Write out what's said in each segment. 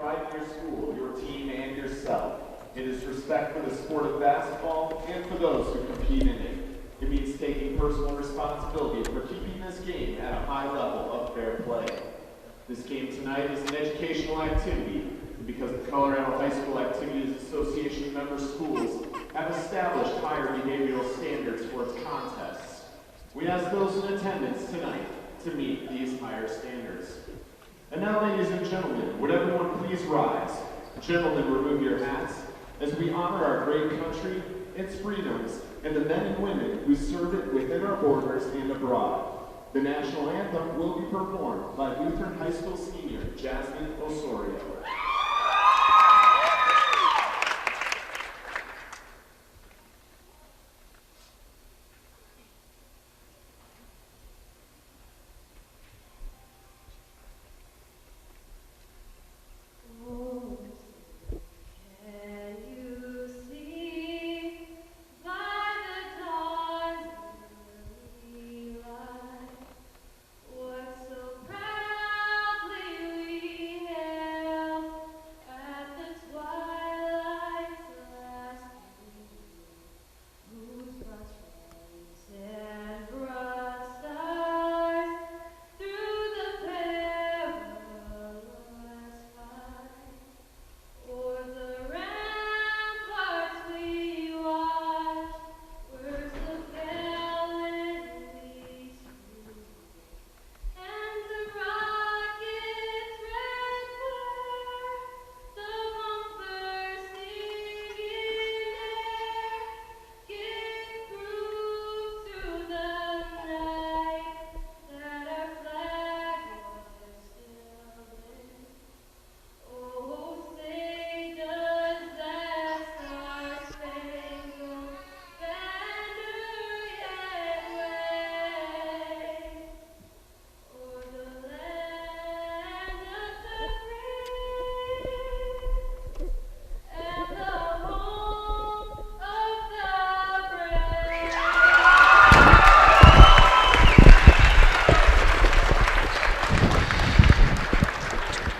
pride in your school, your team, and yourself. It is respect for the sport of basketball and for those who compete in it. It means taking personal responsibility for keeping this game at a high level of fair play. This game tonight is an educational activity because the Colorado High School Activities Association member schools have established higher behavioral standards for its contests. We ask those in attendance tonight to meet these higher standards. And now, ladies and gentlemen, would everyone please rise? Gentlemen, remove your hats as we honor our great country, its freedoms, and the men and women who serve it within our borders and abroad. The national anthem will be performed by Lutheran High School senior Jasmine Osorio.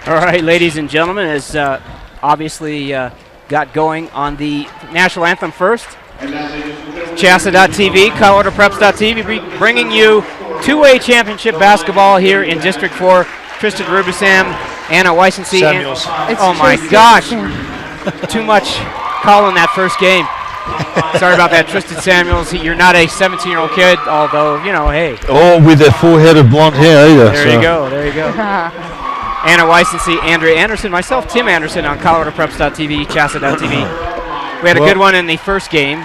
All right, ladies and gentlemen, as obviously got going on the national anthem first. CHSAA.tv, ColoradoPreps.tv, bringing you two-way championship basketball here in District 4. Tristan Rubisam, Anna Weissensee. Samuels. Oh my gosh, too much calling that first game. Sorry about that, Tristan Samuels. You're not a 17-year-old kid, although, you know, hey. Oh, with that full-headed blonde hair either. There you go, there you go. Anna Weissensee, Andrea Anderson, myself, Tim Anderson on ColoradoPreps.tv, CHSAA.tv. We had a good one in the first game,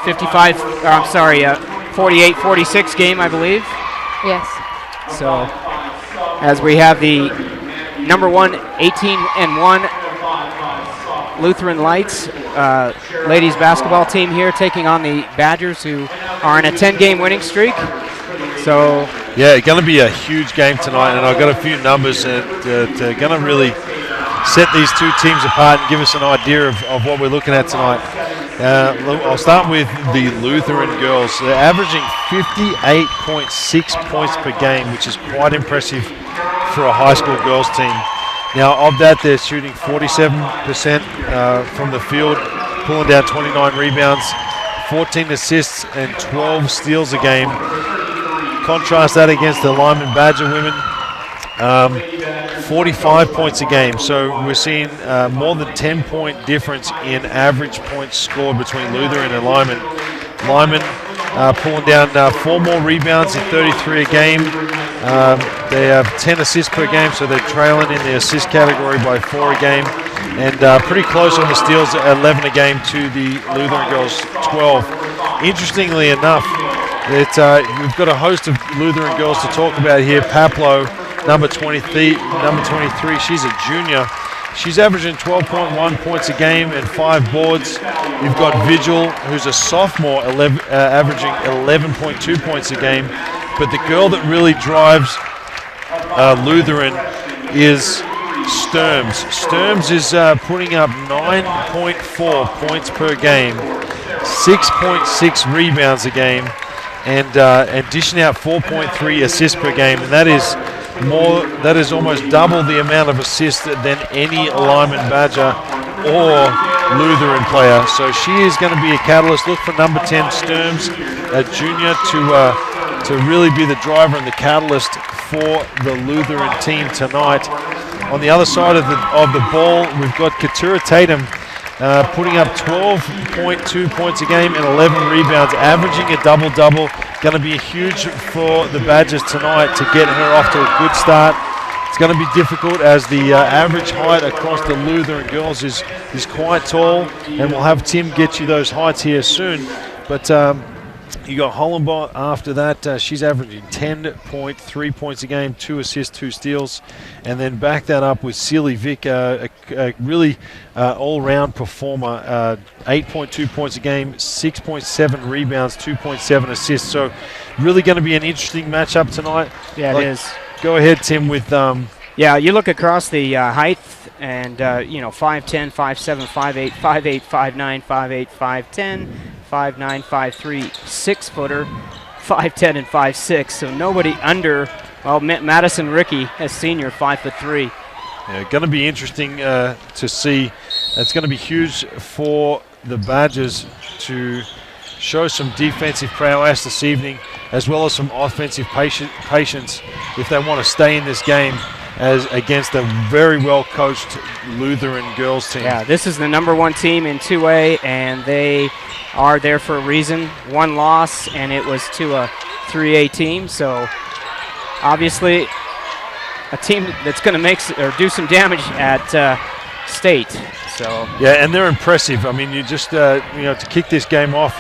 48-46 game, I believe. Yes. So, as we have the number one, 18-1 Lutheran Lights ladies basketball team here taking on the Badgers, who are in a 10-game winning streak. So, yeah, it's going to be a huge game tonight, and I've got a few numbers that are going to really set these two teams apart and give us an idea of what we're looking at tonight. I'll start with the Lutheran girls. They're averaging 58.6 points per game, which is quite impressive for a high school girls team. Now, of that, they're shooting 47% from the field, pulling down 29 rebounds, 14 assists, and 12 steals a game. Contrast that against the Limon Badger women, 45 points a game. So we're seeing more than 10-point difference in average points scored between Lutheran and Limon. Limon pulling down 4 more rebounds in 33 a game. They have 10 assists per game, so they're trailing in the assist category by 4 a game. And pretty close on the steals, 11 a game to the Lutheran girls, 12. Interestingly enough, we've got a host of Lutheran girls to talk about here. Paplo, number 23, she's a junior. She's averaging 12.1 points a game and 5 boards. You've got Vigil, who's a sophomore, averaging 11.2 points a game. But the girl that really drives Lutheran is Sturms. Sturms is putting up 9.4 points per game, 6.6 rebounds a game, and dishing out 4.3 assists per game. And that is That is almost double the amount of assists than any Lyman Badger or Lutheran player. So she is going to be a catalyst. Look for number 10 Sturms, a junior, to really be the driver and the catalyst for the Lutheran team tonight. On the other side of the ball, we've got Katura Tatum putting up 12.2 points a game and 11 rebounds, averaging a double-double. Going to be huge for the Badgers tonight to get her off to a good start. It's going to be difficult as the average height across the Lutheran girls is quite tall, and we'll have Tim get you those heights here soon. But you got Hollenbach after that. She's averaging 10.3 points a game, 2 assists, 2 steals. And then back that up with Sealy Vick, a really all-round performer. 8.2 points a game, 6.7 rebounds, 2.7 assists. So really going to be an interesting matchup tonight. Yeah, it is. Go ahead, Tim, with... Yeah, you look across the height and, 5'10", 5'7", 5'8", 5'8", 5'9", 5'8", 5'10", 5'9", 5'3", 6-footer, 5'10", and 5'6". So nobody under, Madison Rickey, as senior, 5'3". Yeah, going to be interesting to see. It's going to be huge for the Badgers to show some defensive prowess this evening, as well as some offensive patience if they want to stay in this game as against a very well-coached Lutheran girls team. Yeah, this is the number 1 team in 2A, and they are there for a reason. 1 loss, and it was to a 3A team. So obviously a team that's going to make or do some damage at state. So yeah, and they're impressive. I mean, you just to kick this game off,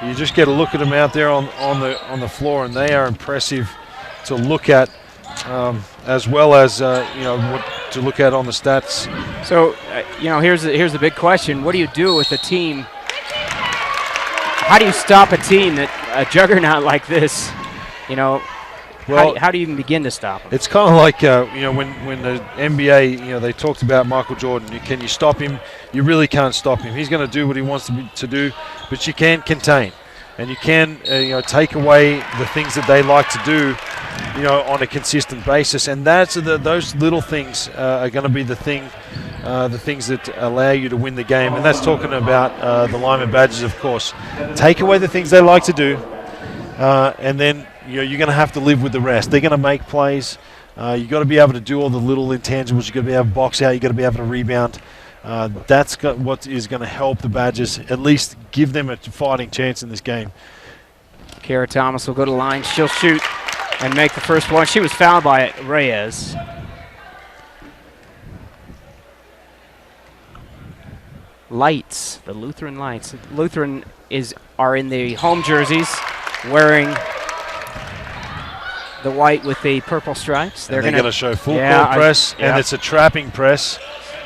you just get a look at them out there on the floor, and they are impressive to look at, as well as what to look at on the stats. So here's the big question: what do you do with a team? How do you stop a team a juggernaut like this? Well, how do you even begin to stop them? It's kind of like when the NBA, they talked about Michael Jordan. Can you stop him? You really can't stop him. He's going to do what he wants to do, but you can contain, and you can take away the things that they like to do, on a consistent basis. And those little things are going to be the things that allow you to win the game. And that's talking about the Lyman Badgers, of course. Take away the things they like to do, and then you're going to have to live with the rest. They're going to make plays. You've got to be able to do all the little intangibles. You've got to be able to box out. You've got to be able to rebound. That's what is going to help the Badgers, at least give them a fighting chance in this game. Kara Thomas will go to the line. She'll shoot and make the first one. She was fouled by Reyes. Lights, the Lutheran Lights. Lutheran are in the home jerseys, wearing the white with the purple stripes. They're going to show full court press, and it's a trapping press.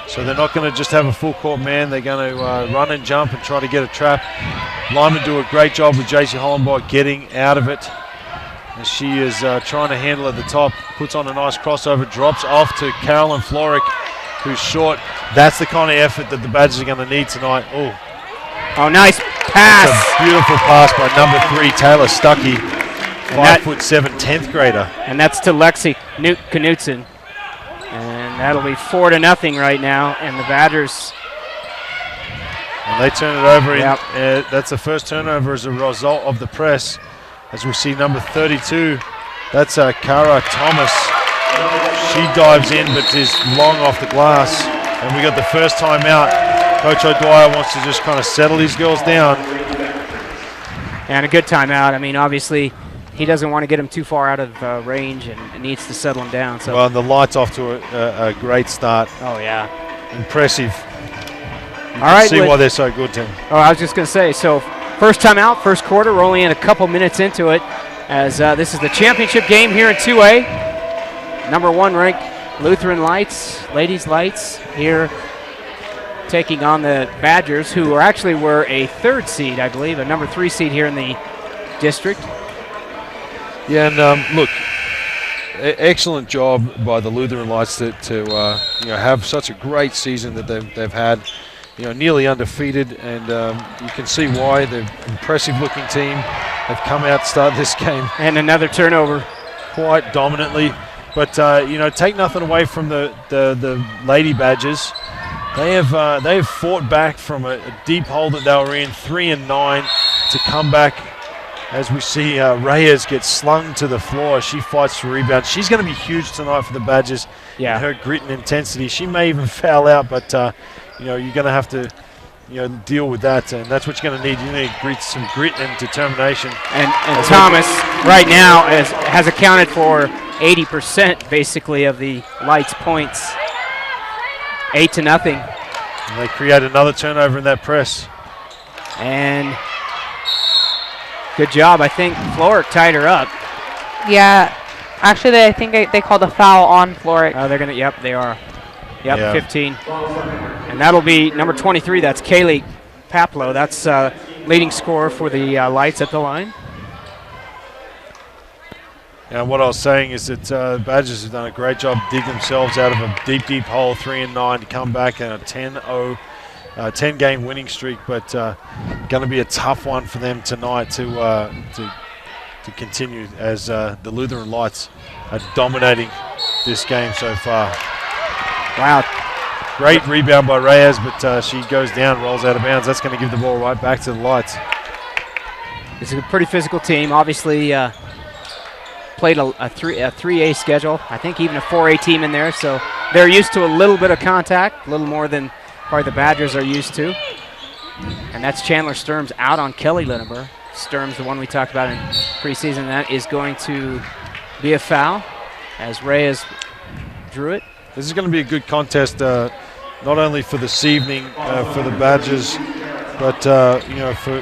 So they're not going to just have a full court man. They're going to run and jump and try to get a trap. Lyman do a great job with JC Hollenbach getting out of it. As she is trying to handle at the top, puts on a nice crossover, drops off to Carolyn Florick, who's short. That's the kind of effort that the Badgers are going to need tonight. Oh, nice pass. It's a beautiful pass by number 3, Taylor Stuckey, 5'7", 10th grader. And that's to Lexi Knutson. And that'll be 4-0 right now. And the Badgers. And they turn it over. Yep. That's the first turnover as a result of the press. As we see number 32, that's Kara Thomas. She dives in but is long off the glass. And we got the first time out. Coach O'Dwyer wants to just kind of settle these girls down. And a good timeout. I mean, obviously, he doesn't want to get them too far out of range and needs to settle them down. So. Well, and the Lights off to a great start. Oh, yeah. Impressive. All right. See why they're so good, Tim. Oh, I was just going to say, so first time out, first quarter. We're only in a couple minutes into it, as this is the championship game here in 2A. Number 1 ranked Lutheran Lights, Ladies Lights, here taking on the Badgers, who were a 3rd seed, I believe, a number 3 seed here in the district. Yeah, and look, excellent job by the Lutheran Lights to have such a great season that they've had. Nearly undefeated, and you can see why. They're an impressive-looking team. They've come out to start this game. And another turnover. Quite dominantly. But take nothing away from the Lady Badgers. They have fought back from a deep hole that they were in, 3 and 9, to come back. As we see Reyes get slung to the floor, she fights for rebound. She's going to be huge tonight for the Badgers. Yeah. Her grit and intensity. She may even foul out, but you're going to have to deal with that, and that's what you're going to need. You need some grit and determination. And Thomas right now has accounted for 80% basically of the Lights points. 8-0. And they create another turnover in that press. And good job. I think Floric tied her up. Yeah. Actually, I think they called a foul on Floric. Oh, they're going to, yep, they are. Yep, Yeah. 15. And that'll be number 23. That's Kaylee Paplow. That's leading scorer for the Lights at the line. And what I was saying is that the Badgers have done a great job digging themselves out of a deep, deep hole, 3 and 9, to come back in a 10-game winning streak. But going to be a tough one for them tonight to continue, as the Lutheran Lights are dominating this game so far. Wow. Great rebound by Reyes, but she goes down, rolls out of bounds. That's going to give the ball right back to the Lights. It's a pretty physical team. Obviously, played a 3A schedule. I think even a 4A team in there, so they're used to a little bit of contact, a little more than probably the Badgers are used to. And that's Chandler Sturms out on Kelly Linneber. Sturms, the one we talked about in preseason, that is going to be a foul as Reyes drew it. This is going to be a good contest, not only for this evening for the Badgers, but for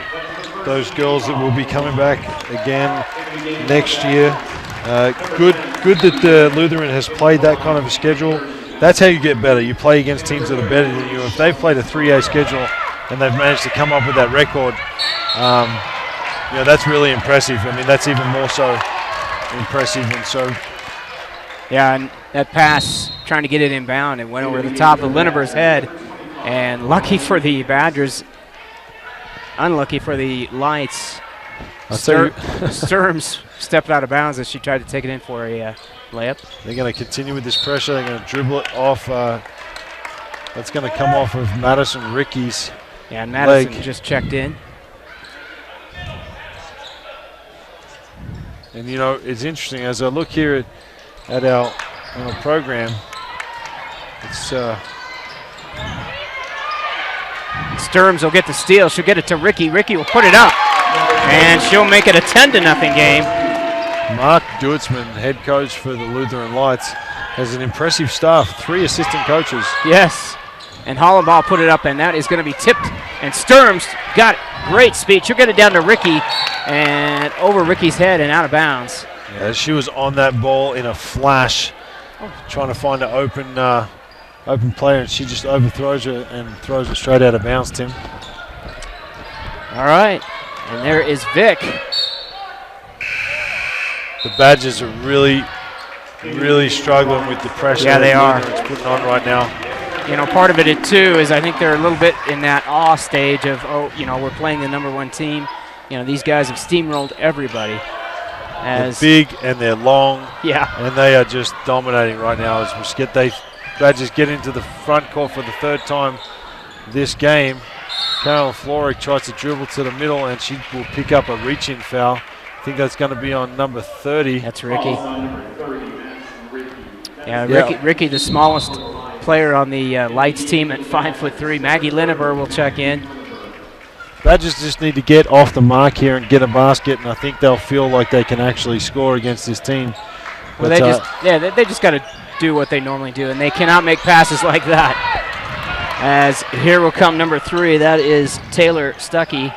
those girls that will be coming back again next year. Good that the Lutheran has played that kind of a schedule. That's how you get better. You play against teams that are better than you. If they've played a 3A schedule and they've managed to come up with that record, that's really impressive. I mean, that's even more so impressive. And so, yeah, and that pass, trying to get it inbound, and went over the top of Linneber's head. And lucky for the Badgers, unlucky for the Lights. Sturms stepped out of bounds as she tried to take it in for a layup. They're going to continue with this pressure. They're going to dribble it off. That's going to come off of Madison Ricky's Yeah, and Madison leg. just checked in. And, it's interesting. As I look here at our program, it's Sturms will get the steal. She'll get it to Ricky. Ricky will put it up, and she'll make it a 10-0 game. Mark Duitzman, head coach for the Lutheran Lights, has an impressive staff, 3 assistant coaches. Yes, and Hollabaugh put it up, and that is going to be tipped. And Sturms got great speed. She'll get it down to Ricky, and over Ricky's head and out of bounds. Yeah, she was on that ball in a flash, trying to find an open player, and she just overthrows her and throws it straight out of bounds, Tim. All right, and there is Vic. The Badgers are really, really struggling with the pressure. Yeah, they are. It's putting on right now. Part of it too is I think they're a little bit in that awe stage of, we're playing the #1 team. These guys have steamrolled everybody. They're big and they're long. Yeah. And they are just dominating right now as Badgers get into the front court for the 3rd time this game. Carolyn Floric tries to dribble to the middle, and she will pick up a reach-in foul. I think that's going to be on number 30. That's Ricky. Yeah, Ricky, the smallest player on the Lights team at 5'3". Maggie Linneber will check in. Badgers just need to get off the mark here and get a basket, and I think they'll feel like they can actually score against this team. Well, they just got to do what they normally do, and they cannot make passes like that. As here will come number 3, that is Taylor Stuckey.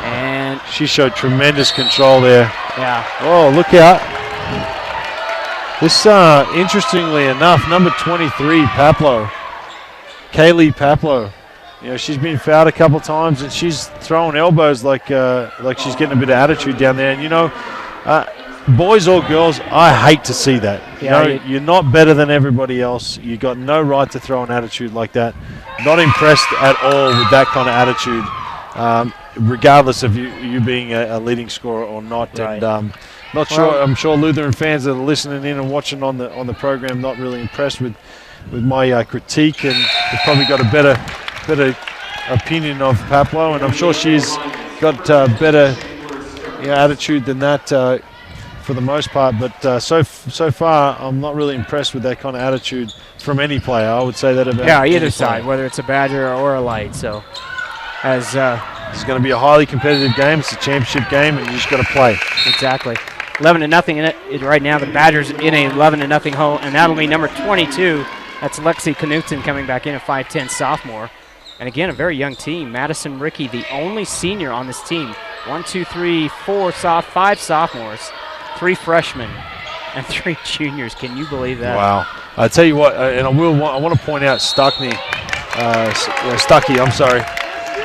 And she showed tremendous control there. Yeah. Oh, look out. This, interestingly enough, number 23, Paplow, Kaylee Paplow. She's been fouled a couple times, and she's throwing elbows like she's getting a bit of attitude down there. And, boys or girls, I hate to see that. You're not better than everybody else. You got no right to throw an attitude like that. Not impressed at all with that kind of attitude, regardless of you being a leading scorer or not. Right. And Not sure. I'm sure Lutheran fans that are listening in and watching on the program not really impressed with my critique, and they've probably got a better opinion of Paplo, and I'm sure she's got better attitude than that for the most part. But so far, I'm not really impressed with that kind of attitude from any player. I would say that about either side, whether it's a Badger or a Light. So as it's going to be a highly competitive game. It's a championship game, and you just got to play. Exactly. 11-0 in it right now. The Badgers in a 11-0 hole, and that'll be number 22. That's Lexi Knutson coming back in, a 5'10" sophomore. And again, a very young team. Madison Rickey, the only senior on this team. 5 sophomores, 3 freshmen, and 3 juniors. Can you believe that? Wow. I tell you what, and I want to point out Stuckey. I'm sorry.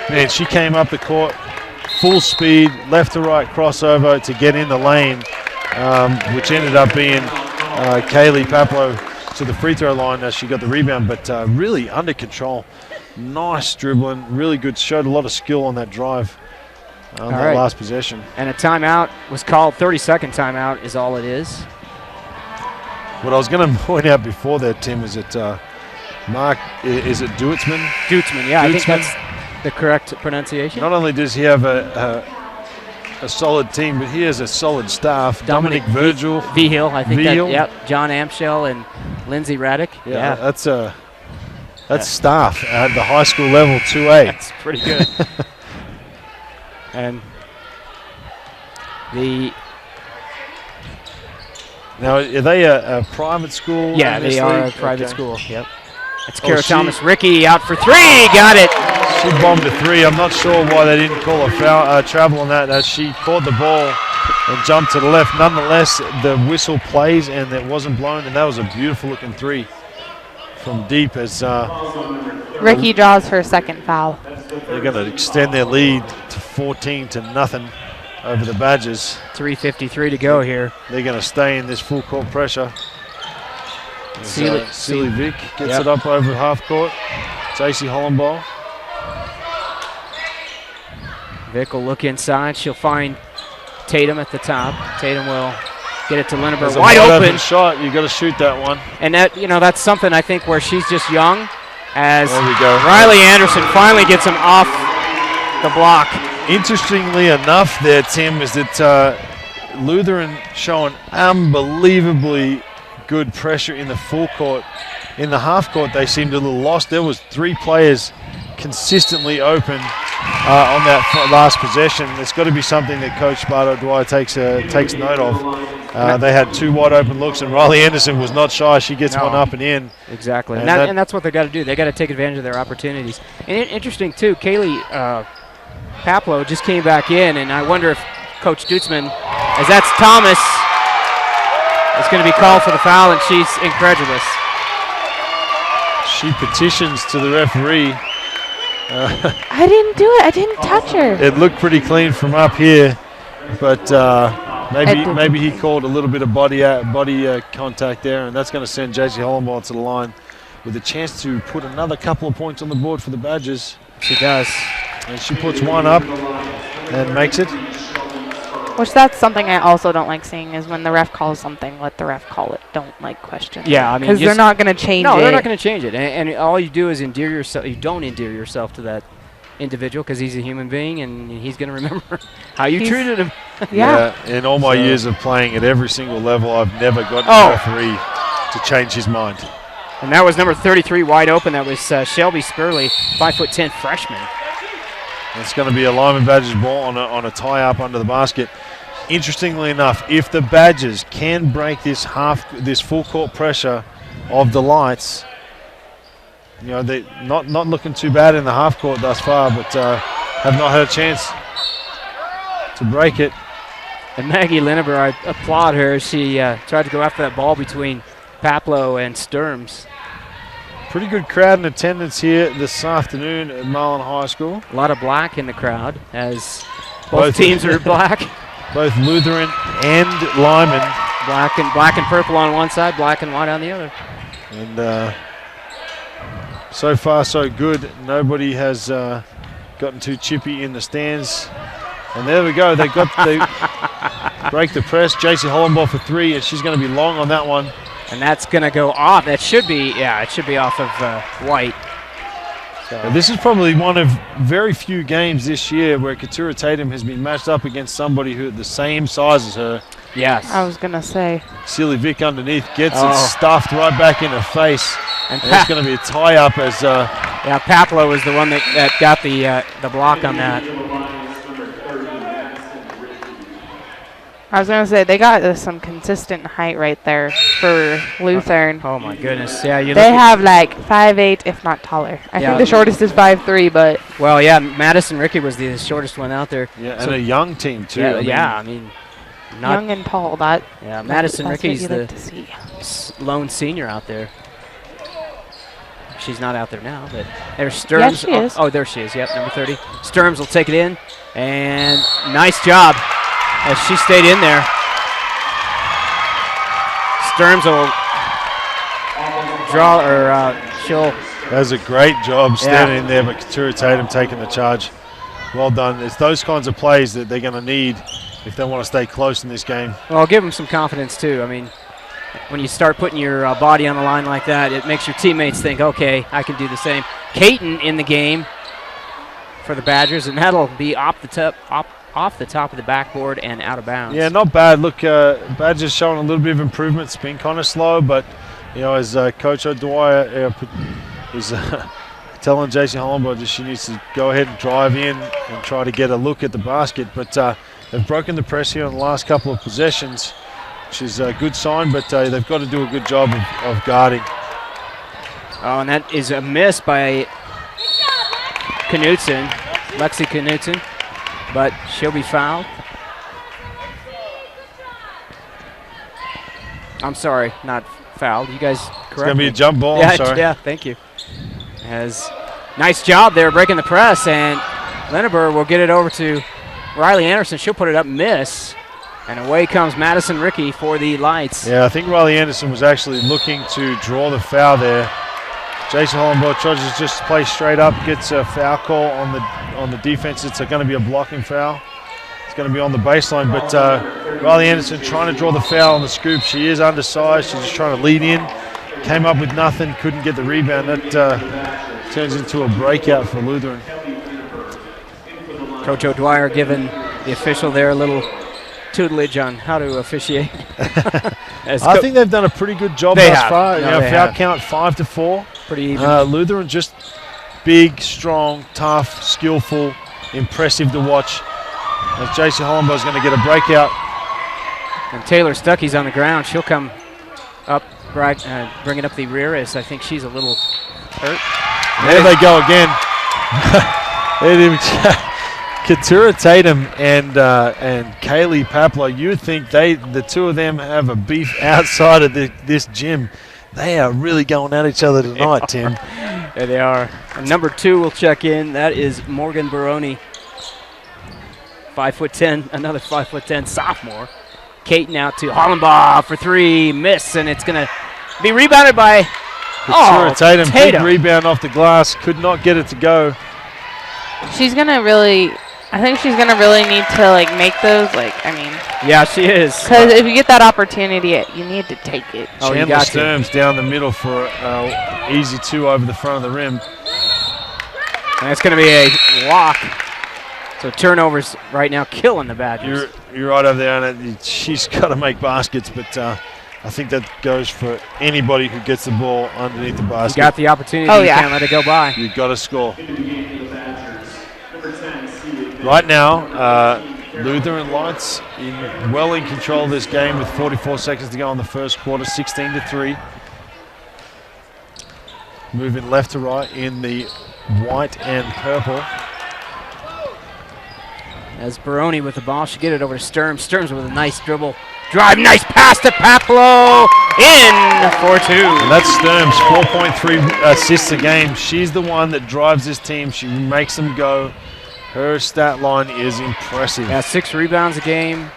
Man, she came up the court, full speed, left to right crossover to get in the lane, which ended up being Kaylee Paplo to the free throw line as she got the rebound, but really under control. Nice dribbling, really good, showed a lot of skill on that drive on that last possession. And a timeout was called. 30-second timeout is all it is. What I was going to point out before that, Tim, is that Mark, is it Duitzman? Duitzman, yeah, I think that's the correct pronunciation. Not only does he have a solid team, but he has a solid staff. Dominic Virgil. Vigil, I think. Yep. John Amschel and Lindsay Raddick. Yeah. That's staff at the high school level, 2A. That's pretty good. And now, are they a private school? Yeah, they are a private school. Yep. It's Kara Thomas. Rickey out for 3. Got it. She bombed a 3. I'm not sure why they didn't call a foul, travel on that, as she caught the ball and jumped to the left. Nonetheless, the whistle plays and it wasn't blown, and that was a beautiful looking 3 from deep as Rickey draws her second foul. They're going to extend their lead to 14-0 over the Badgers. 3:53 to go here. They're going to stay in this full court pressure. Sealy Vick gets it up over half court. JC Hollenbaugh. Vick will look inside. She'll find Tatum at the top. Tatum will get it to Lindenberg. Wide open shot. You got to shoot that one. And that, that's something I think where she's just young. As there we go. Riley Anderson finally gets him off the block. Interestingly enough there, Tim, is that Lutheran showing unbelievably good pressure in the full court. In the half court, they seemed a little lost. There was 3 players consistently open on that last possession. It's got to be something that Coach Bardo Dwyer takes note of. They had 2 wide open looks, and Riley Anderson was not shy. She gets one up and in. Exactly, and that's what they got to do. They got to take advantage of their opportunities. And interesting too, Kaylee Paplo just came back in, and I wonder if Coach Duitzman, as that's Thomas, is going to be called for the foul, and she's incredulous. She petitions to the referee. I didn't do it. I didn't touch her. It looked pretty clean from up here, but maybe he called a little bit of body contact there, and that's going to send JC Hollenbaugh to the line with a chance to put another couple of points on the board for the Badgers. She does. And she puts one up and makes it. Which that's something I also don't like seeing, is when the ref calls something, let the ref call it. Don't question. Yeah, I mean, because they're not going to change it. No, they're not going to change it. And all you do is endear yourself. You don't endear yourself to that individual because he's a human being and he's going to remember how you treated him. Yeah. In all my years of playing at every single level, I've never gotten a referee to change his mind. And that was number 33 wide open. That was Shelby Spurley, 5'10" freshman. It's going to be a Limon Badgers ball on a tie-up under the basket. Interestingly enough, if the Badgers can break this full court pressure of the Lights, they're not looking too bad in the half court thus far, but have not had a chance to break it. And Maggie Linneber, I applaud her. She tried to go after that ball between Paplo and Sturms. Pretty good crowd in attendance here this afternoon at Marlin High School. A lot of black in the crowd as both teams are black. Both Lutheran and Limon. Black and purple on one side, black and white on the other. And so far so good. Nobody has gotten too chippy in the stands. And there we go. They break the press. JC Hollenbaugh for 3, and she's going to be long on that one. And that's going to go off. That should be, it should be off of White. So. Now, this is probably one of very few games this year where Katura Tatum has been matched up against somebody who the same size as her. Yes. I was going to say. Silly Vic underneath gets it stuffed right back in her face. And it's going to be a tie-up as... yeah, Paplo was the one that got the block on that. I was going to say, they got some consistent height right there for Lutheran. Oh, my goodness. Yeah, they have like 5'8", if not taller. I think the shortest is 5'3", but... Well, yeah, Madison Rickey was the shortest one out there. Yeah, so, and a young team, too. Yeah, I mean not young and tall. Madison Rickey's the lone senior out there. She's not out there now, but there's Sturms. Yeah, she is. Oh, there she is. Yep, number 30. Sturms will take it in, and nice job as she stayed in there. Sturms will draw, or she'll. That was a great job standing in there, but Katura Tatum taking the charge. Well done. It's those kinds of plays that they're going to need if they want to stay close in this game. Well, give them some confidence, too. I mean, when you start putting your body on the line like that, it makes your teammates think, okay, I can do the same. Caton in the game for the Badgers, and that'll be off the top of the backboard and out of bounds. Yeah, not bad. Look, Badgers showing a little bit of improvement. It's been kind of slow, but as Coach O'Dwyer is telling JC Hollenbaugh that she needs to go ahead and drive in and try to get a look at the basket. But they've broken the press here on the last couple of possessions, which is a good sign, but they've got to do a good job of guarding. Oh, and that is a miss by Knutson, Lexi Knutson, but she'll be fouled. I'm sorry, not fouled. You guys correct It's going to be me. a jump ball, Yeah, I'm sorry. Yeah, thank you. Nice job there breaking the press, and Lenneber will get it over to Riley Anderson. She'll put it up, miss. And away comes Madison Rickey for the Lights. Yeah, I think Riley Anderson was actually looking to draw the foul there. Jason Hollenbaugh tries to just play straight up, gets a foul call on the defense. It's going to be a blocking foul. It's going to be on the baseline, but Riley Anderson trying to draw the foul on the scoop. She is undersized. She's just trying to lead in. Came up with nothing, couldn't get the rebound. That turns into a breakout for Lutheran. Coach O'Dwyer giving the official there a little tutelage on how to officiate. I think they've done a pretty good job thus far. Foul count 5-4. Pretty even. Lutheran just big, strong, tough, skillful, impressive to watch. As JC Hollenbaugh is going to get a breakout. And Taylor Stuckey's on the ground. She'll come up, bringing up the rear as I think she's a little hurt. There they go again. Katura Tatum and Kaylee Paplo, you would think the two of them have a beef outside of this gym. They are really going at each other tonight, Tim. There they are. And number 2 will check in. That is Morgan Baroni. 5'10", another 5'10" sophomore. Caton out to Hollenbaugh for 3, miss, and it's going to be rebounded by Katura Tatum. Big rebound off the glass, could not get it to go. I think she's going to really need to, make those, Yeah, she is. Because if you get that opportunity, you need to take it. Chandler Sturms down the middle for easy 2 over the front of the rim. And it's going to be a walk. So turnovers right now killing the Badgers. You're right over there, and she's got to make baskets, but I think that goes for anybody who gets the ball underneath the basket. You got the opportunity. You can't let it go by. You've got to score. Right now, Lutheran Lights well in control of this game with 44 seconds to go in the first quarter, 16-3. Moving left to right in the white and purple. As Baroni with the ball, she get it over to Sturms. Sturms with a nice dribble. Drive, nice pass to Paplo. In for 2. And that's Sturms, 4.3 assists a game. She's the one that drives this team. She makes them go. Her stat line is impressive. Yeah, 6 rebounds a game.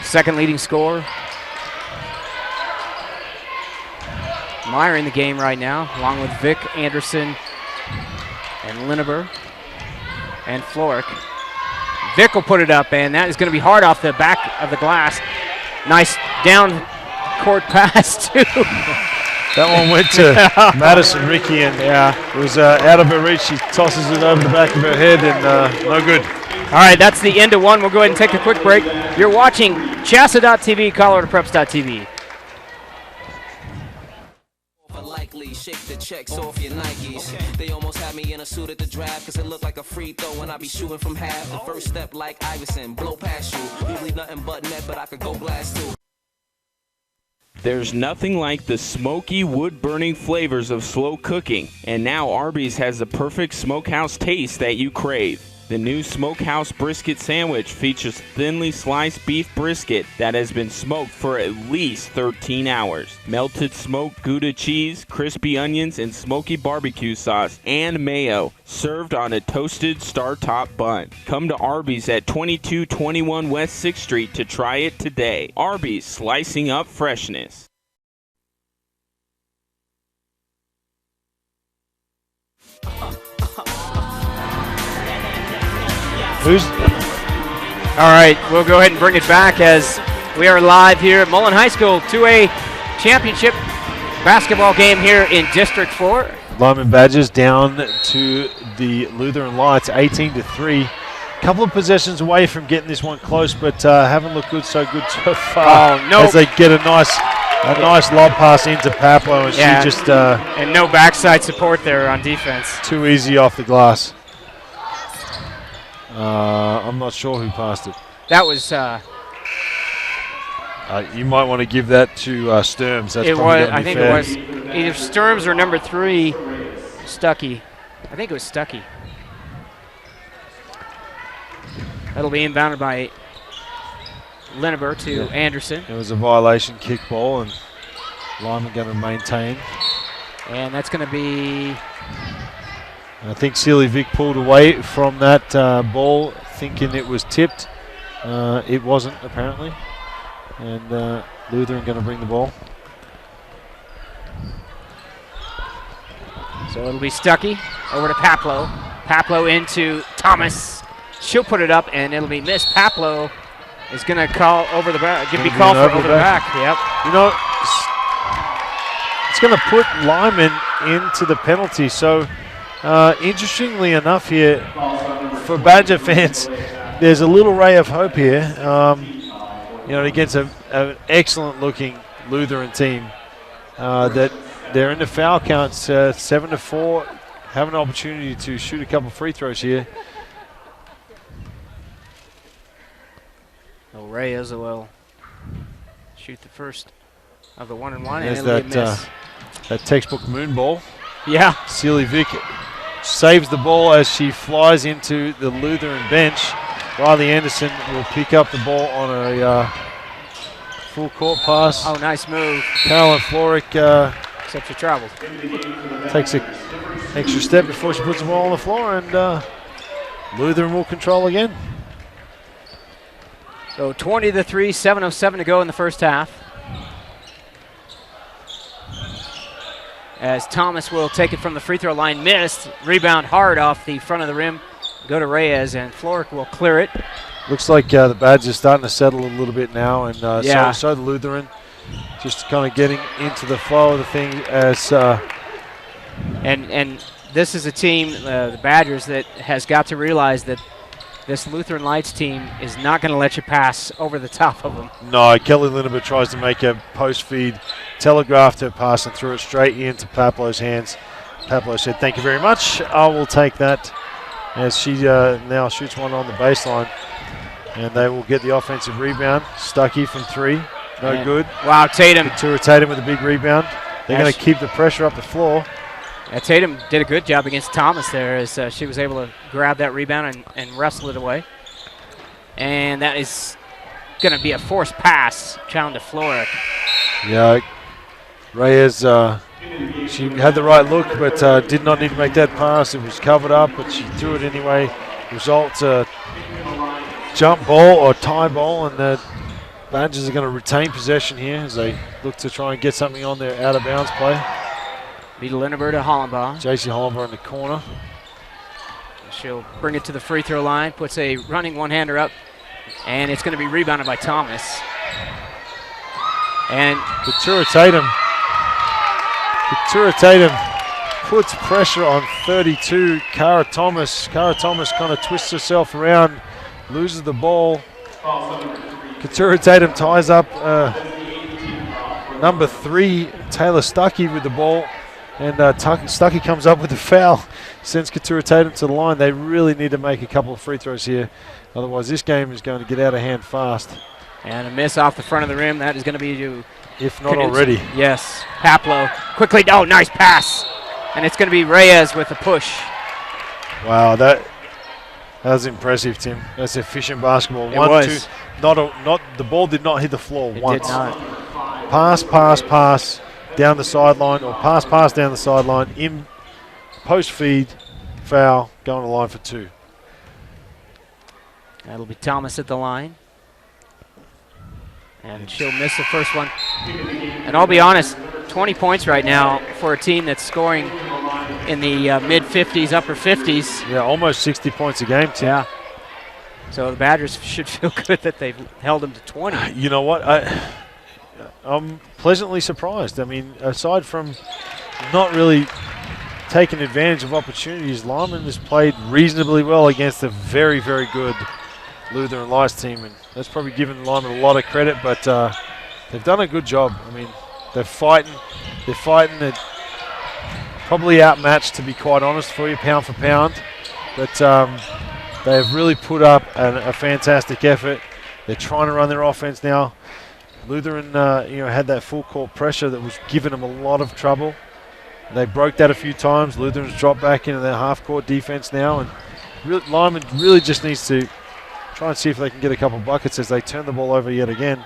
Second leading scorer. Meyer in the game right now, along with Vic Anderson and Linneber and Florick. Vic will put it up, and that is going to be hard off the back of the glass. Nice down court pass, too. That one went to Madison Ricky, and it was out of her reach. She tosses it over the back of her head, and no good. All right, that's the end of one. We'll go ahead and take a quick break. You're watching CHSAA.tv, ColoradoPreps.tv. Likely shake the checks off your Nikes. They almost had me in a suit at the draft because it looked like a free throw when I be shooting from half. The first step like Iverson, blow past you. Usually nothing but net, but I could go blast too. There's nothing like the smoky, wood-burning flavors of slow cooking, and now Arby's has the perfect smokehouse taste that you crave. The new Smokehouse Brisket Sandwich features thinly sliced beef brisket that has been smoked for at least 13 hours. Melted smoked Gouda cheese, crispy onions, and smoky barbecue sauce and mayo, served on a toasted star-top bun. Come to Arby's at 2221 West 6th Street to try it today. Arby's, slicing up freshness. All right, we'll go ahead and bring it back as we are live here at Mullen High School 2A championship basketball game here in District 4. Lyman Badgers down to the Lutheran Lights, 18-3. Couple of possessions away from getting this one close, but haven't looked good so far. Oh, no. As they get a nice lob pass into Paplo, and she just and no backside support there on defense. Too easy off the glass. I'm not sure who passed it. That was. You might want to give that to Sturms. That's it probably was. gonna be I think fair. it was either Sturms or number 3, Stuckey. I think it was Stuckey. That'll be inbounded by Lineber to Anderson. It was a violation kick ball, and Lyman going to maintain. And that's going to be. I think Sealy Vic pulled away from that ball, thinking it was tipped. It wasn't, apparently. And Lutheran going to bring the ball. So it'll be Stuckey over to Paplo. Paplo into Thomas. She'll put it up, and it'll be missed. Paplo is going to call over the back. Give me call for over the back. Yep. You know, it's going to put Lyman into the penalty. So, interestingly enough here, for Badger fans, there's a little ray of hope here. You know, against an excellent-looking Lutheran team that they're in the foul counts, 7-4, have an opportunity to shoot a couple free throws here. Reyes will shoot the first of the 1-and-1, and There's it'll be a miss. that textbook moon ball. Yeah. Sealy Vic saves the ball as she flies into the Lutheran bench. Riley Anderson will pick up the ball on a full court pass. Oh, nice move. Carolyn Floric Except she traveled. takes an extra step before she puts the ball on the floor, and Lutheran will control again. So 20-3, 7:07 to go in the first half. As Thomas will take it from the free throw line, missed. Rebound hard off the front of the rim. Go to Reyes, and Floric will clear it. Looks like the Badgers are starting to settle a little bit now, and so the Lutheran just kind of getting into the flow of the thing as. And this is a team, the Badgers, that has got to realize that this Lutheran Lights team is not going to let you pass over the top of them. No, Kelly Lineber tries to make a post feed, telegraphed her pass and threw it straight into Paplo's hands. Paplo said, "Thank you very much. I will take that," as she now shoots one on the baseline. And they will get the offensive rebound. Stuckey from 3. No good. Wow, Tatum. Tura Tatum with a big rebound. They're going to keep the pressure up the floor. Tatum did a good job against Thomas there as she was able to grab that rebound and wrestle it away. And that is going to be a forced pass down to Floric. Yeah, Reyes, she had the right look, but did not need to make that pass. It was covered up, but she threw it anyway. Result, jump ball or tie ball, and the Badgers are going to retain possession here as they look to try and get something on their out-of-bounds play. Be Lineber to Hollenbaugh. JC Hollenbaugh in the corner. She'll bring it to the free throw line, puts a running one-hander up, and it's going to be rebounded by Thomas. And Keturah Tatum puts pressure on 32. Cara Thomas kind of twists herself around, loses the ball. Keturah Tatum ties up number 3, Taylor Stuckey, with the ball. And Stuckey comes up with the foul, sends Keturah Tatum to the line. They really need to make a couple of free throws here. Otherwise, this game is going to get out of hand fast. And a miss off the front of the rim. That is going to be to... If not Knudsen. already. Yes. Paplo quickly. Oh, nice pass. And it's going to be Reyes with the push. Wow, that was impressive, Tim. That's efficient basketball. It One, was. two. The ball did not hit the floor It once. did not. Pass down the sideline, or pass down the sideline. In post feed, foul, going to the line for 2. That'll be Thomas at the line. And she'll miss the first one. And I'll be honest, 20 points right now for a team that's scoring in the mid-50s, upper 50s. Yeah, almost 60 points a game, Tim. Yeah. So the Badgers should feel good that they've held them to 20. You know what? I'm pleasantly surprised. I mean, aside from not really taking advantage of opportunities, Limon has played reasonably well against a very, very good Lutheran Lights team, and that's probably given Limon a lot of credit, but they've done a good job. I mean, they're fighting. They're probably outmatched, to be quite honest for you, pound for pound, but they've really put up a fantastic effort. They're trying to run their offense now. Lutheran, had that full court pressure that was giving them a lot of trouble. They broke that a few times. Lutheran's dropped back into their half-court defense now, and Limon really just needs to try and see if they can get a couple buckets as they turn the ball over yet again.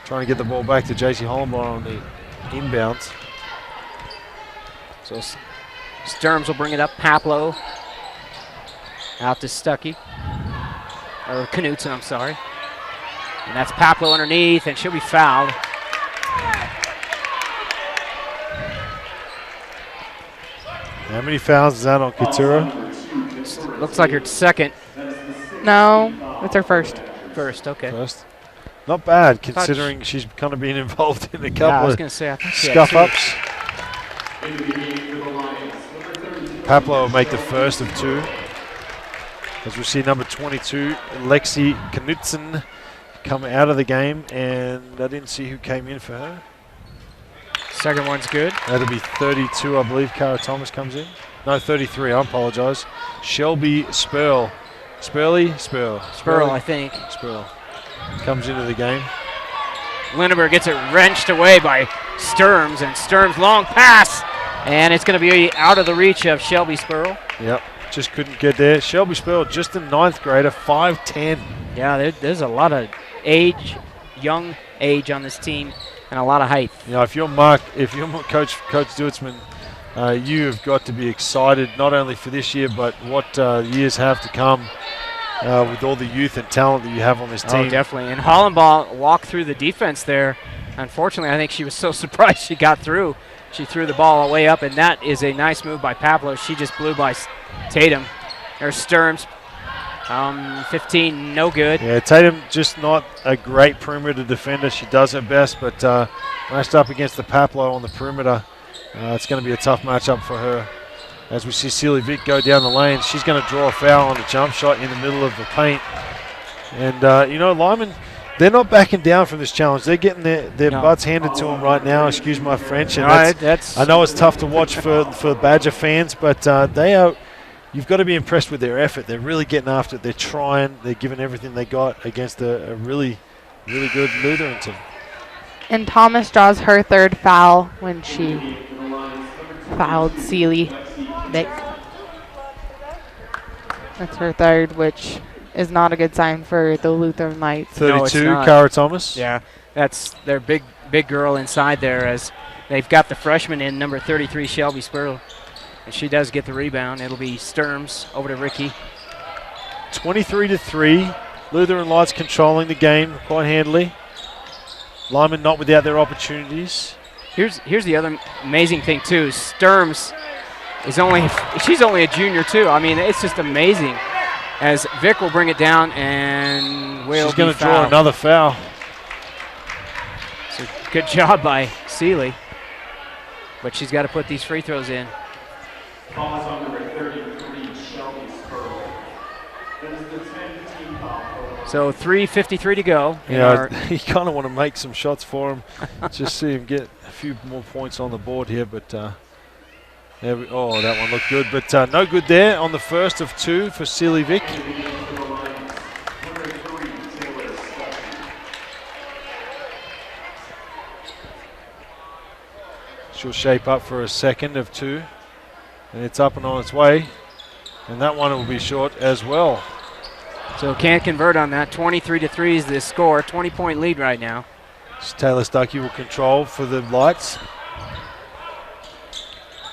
Trying to get the ball back to JC Hollenbaugh on the inbounds. So Sturms will bring it up. Paplo out to Stuckey. Or Knudsen, I'm sorry. And that's Paplo underneath, and she'll be fouled. How many fouls is that on Keturah? Looks like her second. No, it's her first. First, okay. First. Not bad, considering she's kind of been involved in a Yeah, I couple was of going to say, I think she had two. scuff-ups. Paplo will make the first of 2. As we see number 22, Lexi Knudsen, come out of the game, and I didn't see who came in for her. Second one's good. That'll be 32, I believe. Cara Thomas comes in. No, 33, I apologize. Shelby Spurl. Spurl, I think. Spurl comes into the game. Lindenberg gets it wrenched away by Sturms, and Sturms' long pass, and it's going to be out of the reach of Shelby Spurl. Yep, just couldn't get there. Shelby Spurl, just a 9th grader, 5'10". Yeah, there's a lot of young age on this team, and a lot of height. You know, if you're Coach Duitzman, you have got to be excited not only for this year, but what years have to come with all the youth and talent that you have on this team. Oh, definitely. And Hollenbaugh walked through the defense there. Unfortunately, I think she was so surprised she got through. She threw the ball way up, and that is a nice move by Paplo. She just blew by Tatum. There's Sturms. 15, no good. Yeah, Tatum just not a great perimeter defender. She does her best, but matched up against the Paplo on the perimeter, it's going to be a tough matchup for her. As we see Celia Vick go down the lane, she's going to draw a foul on the jump shot in the middle of the paint. And, Limon, they're not backing down from this challenge. They're getting their butts handed to them right now, excuse my French. And I know it's tough to watch for Badger fans, but they are. You've got to be impressed with their effort. They're really getting after it. They're trying. They're giving everything they got against a really, really good Lutheran team. And Thomas draws her 3rd foul when she fouled Celie Vick. That's her 3rd, which is not a good sign for the Lutheran Lights. 32, No, Cara Thomas. Yeah, that's their big girl inside there, as they've got the freshman in, number 33, Shelby Spurl. And she does get the rebound. It'll be Sturms over to Ricky. 23-3. Lutheran Lights controlling the game quite handily. Limon not without their opportunities. Here's the other amazing thing too. Sturms she's only a junior too. I mean, it's just amazing. As Vic will bring it down and will She's going to draw another foul. So good job by Seeley. But she's got to put these free throws in. Calls on number 33, Shelby Spurley. That is the 10-team foul. So 3:53 to go. Yeah, you kind of want to make some shots for him. Just see him get a few more points on the board here. But that one looked good. But no good there on the first of two for Seeley Vic. She'll shape up for a second of two. And it's up and on its way. And that one will be short as well. So can't convert on that. 23-3 is the score. 20-point lead right now. Taylor Stuckey will control for the Lights.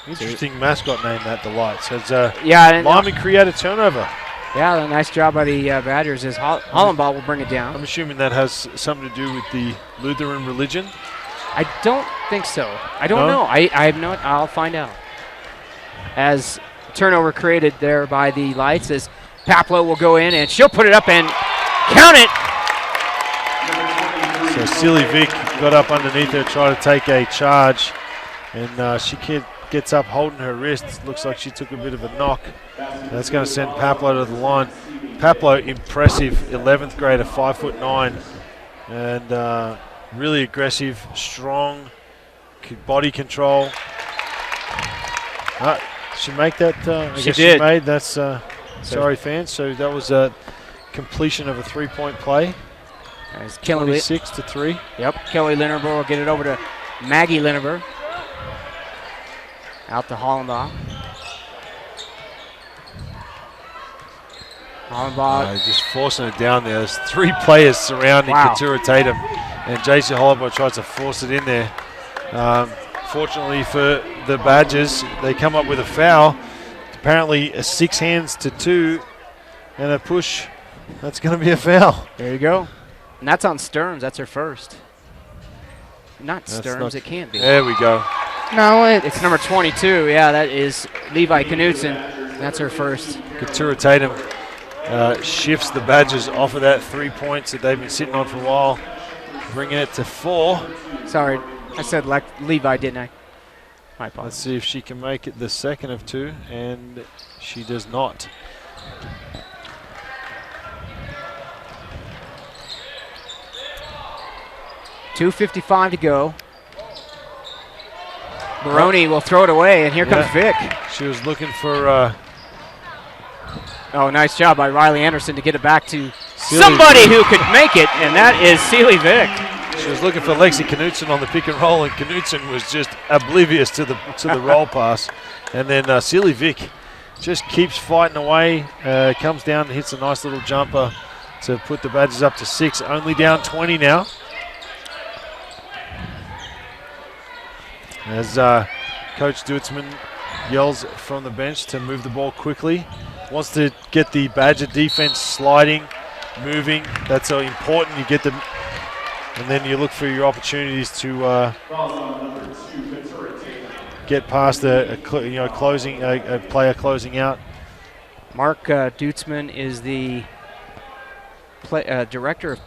Interesting mascot name, that, the Lights. Has Limon create a turnover? Yeah, a nice job by the Badgers as Hollenbaugh will bring it down. I'm assuming that has something to do with the Lutheran religion. I don't think so. I don't know. I have no. I'll find out. As turnover created there by the Lights, as Paplo will go in and she'll put it up and count it. So Seeley Vic got up underneath her, tried to take a charge, and she gets up holding her wrist. Looks like she took a bit of a knock. That's going to send Paplo to the line. Paplo, impressive 11th grader, 5'9", and really aggressive, strong, body control. She make that? I guess did. She made. That's sorry, fans. So that was a completion of a three-point play. As Kelly 26-3. Yep. Kelly Linderberg will get it over to Maggie Linderberg. Out to Hollenbaugh. Just forcing it down there. There's three players surrounding Katura Tatum, and JC Hollenbaugh tries to force it in there. Fortunately for the Badgers, they come up with a foul. Apparently a 6 hands to 2 and a push. That's going to be a foul. There you go. And that's on Sturms. That's her first. Not Sturms. It can't be. There we go. No, it's number 22. Yeah, that is Levi Knutson. That's her first. Katura Tatum shifts the Badgers off of that 3 points that they've been sitting on for a while, bringing it to 4. Sorry, I said like Levi, didn't I? My apologies. Let's see if she can make it the second of 2, and she does not. .255 to go. Baroni will throw it away, and here comes Vic. She was looking for... nice job by Riley Anderson to get it back to somebody who could make it, and that is Seeley Vic. She was looking for Lexi Knutson on the pick and roll, and Knutson was just oblivious to the roll pass. And then Seeley Vic just keeps fighting away, comes down and hits a nice little jumper to put the Badgers up to 6. Only down 20 now. As Coach Duitzman yells from the bench to move the ball quickly. Wants to get the Badger defense sliding, moving. That's so important. You get them, and then you look for your opportunities to get past a player closing out. Mark Duitzman is the director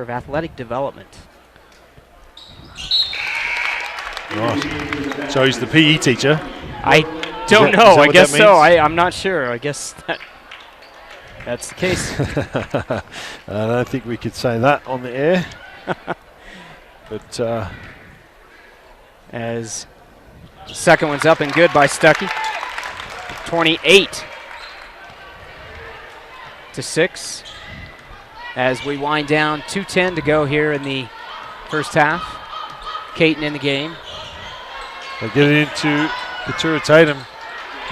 of athletic development. Nice. So he's the PE teacher. I don't know. I guess so. I'm not sure. I guess that's the case. I don't think we could say that on the air. But as the second one's up and good by Stuckey. 28-6 as we wind down. 2:10 to go here in the first half. Caton in the game. They get it into Katura Tatum.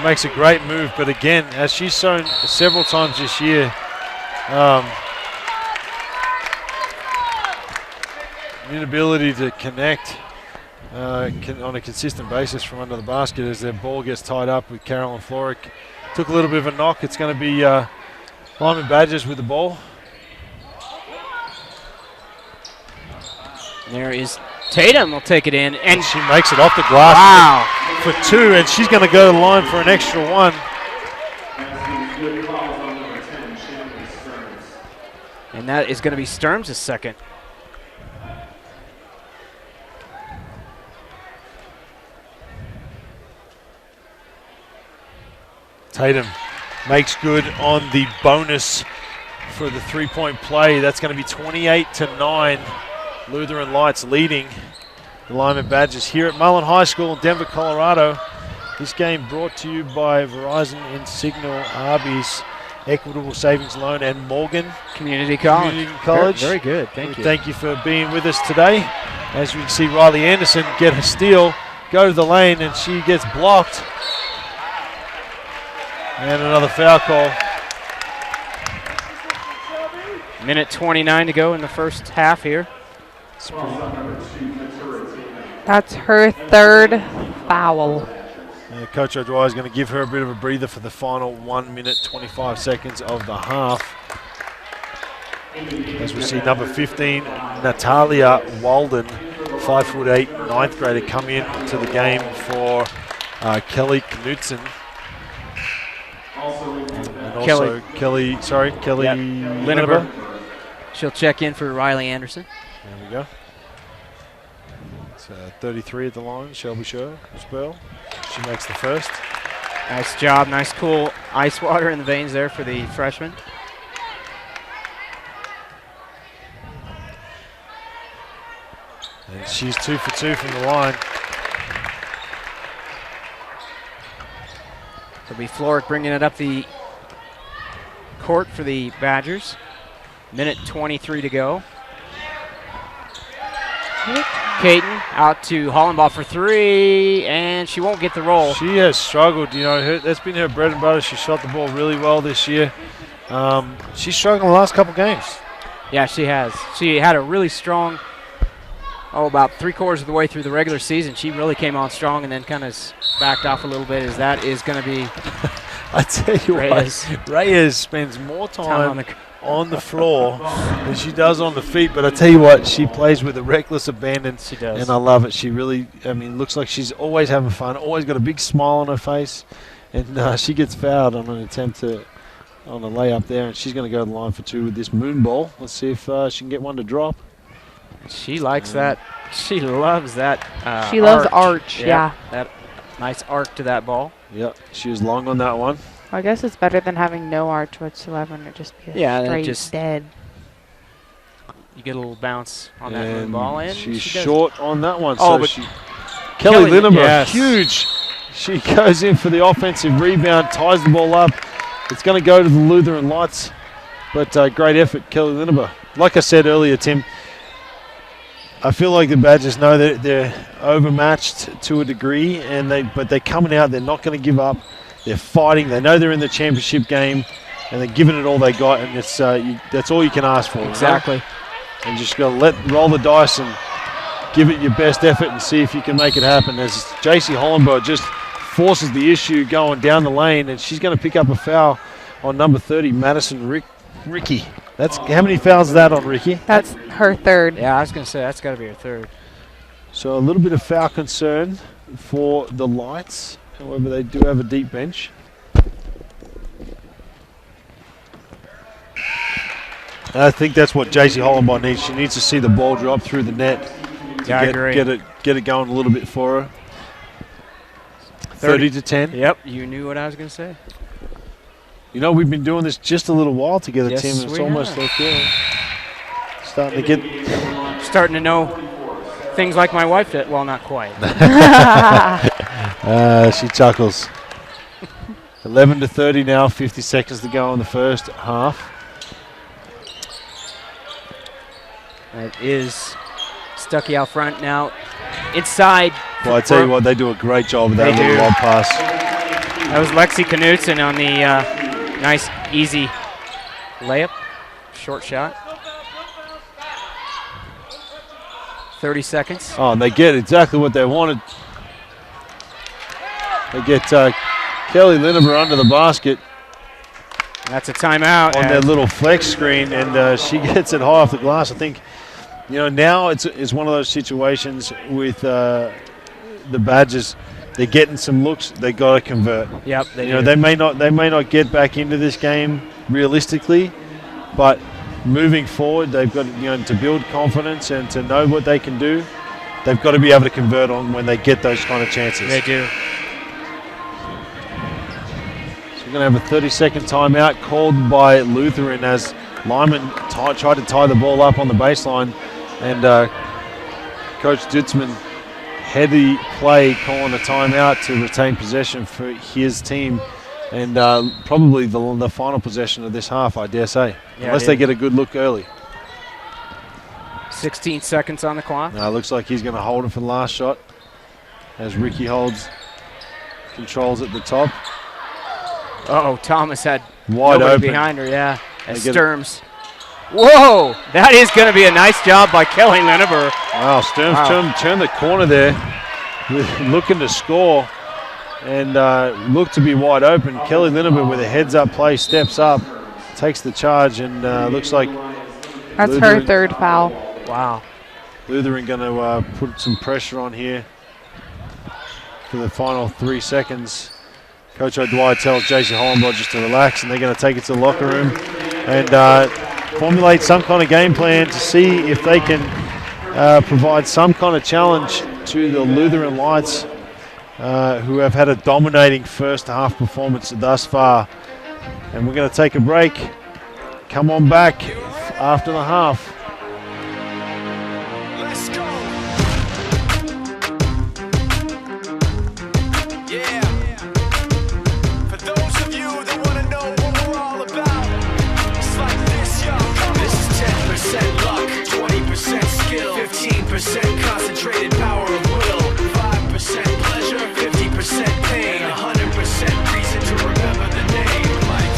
Makes a great move, but again, as she's shown several times this year, inability to connect on a consistent basis from under the basket as their ball gets tied up with Carolyn Floric. Took a little bit of a knock. It's going to be Limon Badgers with the ball. There is Tatum will take it in, and She makes it off the glass wow. for 2, and she's going to go to the line for an extra 1. And that is going to be Sturms' second. Tatum makes good on the bonus for the 3-point play. That's going to be 28-9. Lutheran Lights leading the Limon Badgers here at Mullen High School in Denver, Colorado. This game brought to you by Verizon, Insignal, Arby's, Equitable Savings Loan, and Morgan Community College. Very good. Thank you. Thank you for being with us today. As we can see, Riley Anderson get a steal, go to the lane, and she gets blocked. And another foul call. Minute 29 to go in the first half here. That's her third foul. Coach O'Dwyer is going to give her a bit of a breather for the final 1 minute 25 seconds of the half. As we see number 15, Natalia Walden, 5'8", 9th grader, come in to the game for Kelly Knudsen. And also Kelly Linneber. She'll check in for Riley Anderson. There we go. It's 33 at the line, Shelby Spurl. She makes the first. Nice job, nice cool ice water in the veins there for the freshman. And she's 2 for 2 from the line. It'll be Floric bringing it up the court for the Badgers. Minute 23 to go. Caton out to Hollenbaugh for 3, and she won't get the roll. She has struggled. You know, that's been her bread and butter. She shot the ball really well this year. She's struggled the last couple games. Yeah, she has. She had a really strong, about 3/4 of the way through the regular season. She really came on strong and then kind of backed off a little bit, as that is going to be I tell you what, Reyes spends more time on the floor than she does on the feet. But I tell you what, she plays with a reckless abandon. She does. And I love it. She really, looks like she's always having fun, always got a big smile on her face. And she gets fouled on an attempt on a layup there. And she's going to go to the line for 2 with this moon ball. Let's see if she can get one to drop. She likes that. She loves that She loves arch, yeah. That nice arc to that ball. Yep, she was long on that one. I guess it's better than having no arch whatsoever and it just be straight dead. You get a little bounce on that moon ball, and she's short on that one. Oh, so Kelly Linnemer, huge. She goes in for the offensive rebound, ties the ball up. It's going to go to the Lutheran Lights, but great effort, Kelly Linnemer. Like I said earlier, Tim, I feel like the Badgers know that they're overmatched to a degree, but they're coming out. They're not going to give up. They're fighting. They know they're in the championship game, and they're giving it all they got. And it's that's all you can ask for. Exactly. You know? And just got to roll the dice and give it your best effort and see if you can make it happen. As JC Hollenberg just forces the issue going down the lane, and she's going to pick up a foul on number 30, Madison Ricky. How many fouls is that on Ricky? That's her third. Yeah, I was going to say that's got to be her third. So a little bit of foul concern for the Lights. However, they do have a deep bench. I think that's what JC Hollenbaugh needs. She needs to see the ball drop through the net to I agree. Get it going a little bit for her. 30-10. Yep, you knew what I was going to say. You know, we've been doing this just a little while together, Yes, Tim. And it's we almost have. starting to know things like my wife did. Well, not quite. She chuckles. 11-30 now, 50 seconds to go in the first half. That is Stuckey out front now. Inside. Well, I tell you what, they do a great job with that little lob pass. That was Lexi Knudsen on the nice, easy layup. Short shot. 30 seconds. Oh, and they get exactly what they wanted. They get Kelly Linneber under the basket. That's a timeout. On that little flex screen, and she gets it high off the glass. I think now it's one of those situations with the Badgers. They're getting some looks. They got to convert. Yep. They may not get back into this game realistically, but moving forward, they've got to build confidence and to know what they can do. They've got to be able to convert on when they get those kind of chances. They do. So we're going to have a 30-second timeout called by Lutheran as Limon tried to tie the ball up on the baseline, and Coach Dutzman, heady play, calling a timeout to retain possession for his team, and probably the final possession of this half, I dare say, unless they get a good look early. 16 seconds on the clock. Looks like he's going to hold it for the last shot as Ricky controls at the top. Thomas had wide nobody open behind her, yeah. As Sturms. Whoa! That is going to be a nice job by Kelly Lineber. Wow, Sturms turned the corner there, looking to score, and looked to be wide open. Kelly Lineber with a heads-up play steps up, takes the charge, and looks like that's her third foul. Wow. Lutheran going to put some pressure on here for the final 3 seconds. Coach O'Dwyer tells JC Hollenbach just to relax, and they're going to take it to the locker room and formulate some kind of game plan to see if they can provide some kind of challenge to the Lutheran Lights, who have had a dominating first half performance thus far. And we're going to take a break. Come on back after the half. Let's go. Yeah. For those of you that want to know what we're all about, it's like this, yo. This is 10% luck, 20% skill, 15% concentrated power of will, 5% pleasure, 50% pain, 100% reason to remember the name. Like,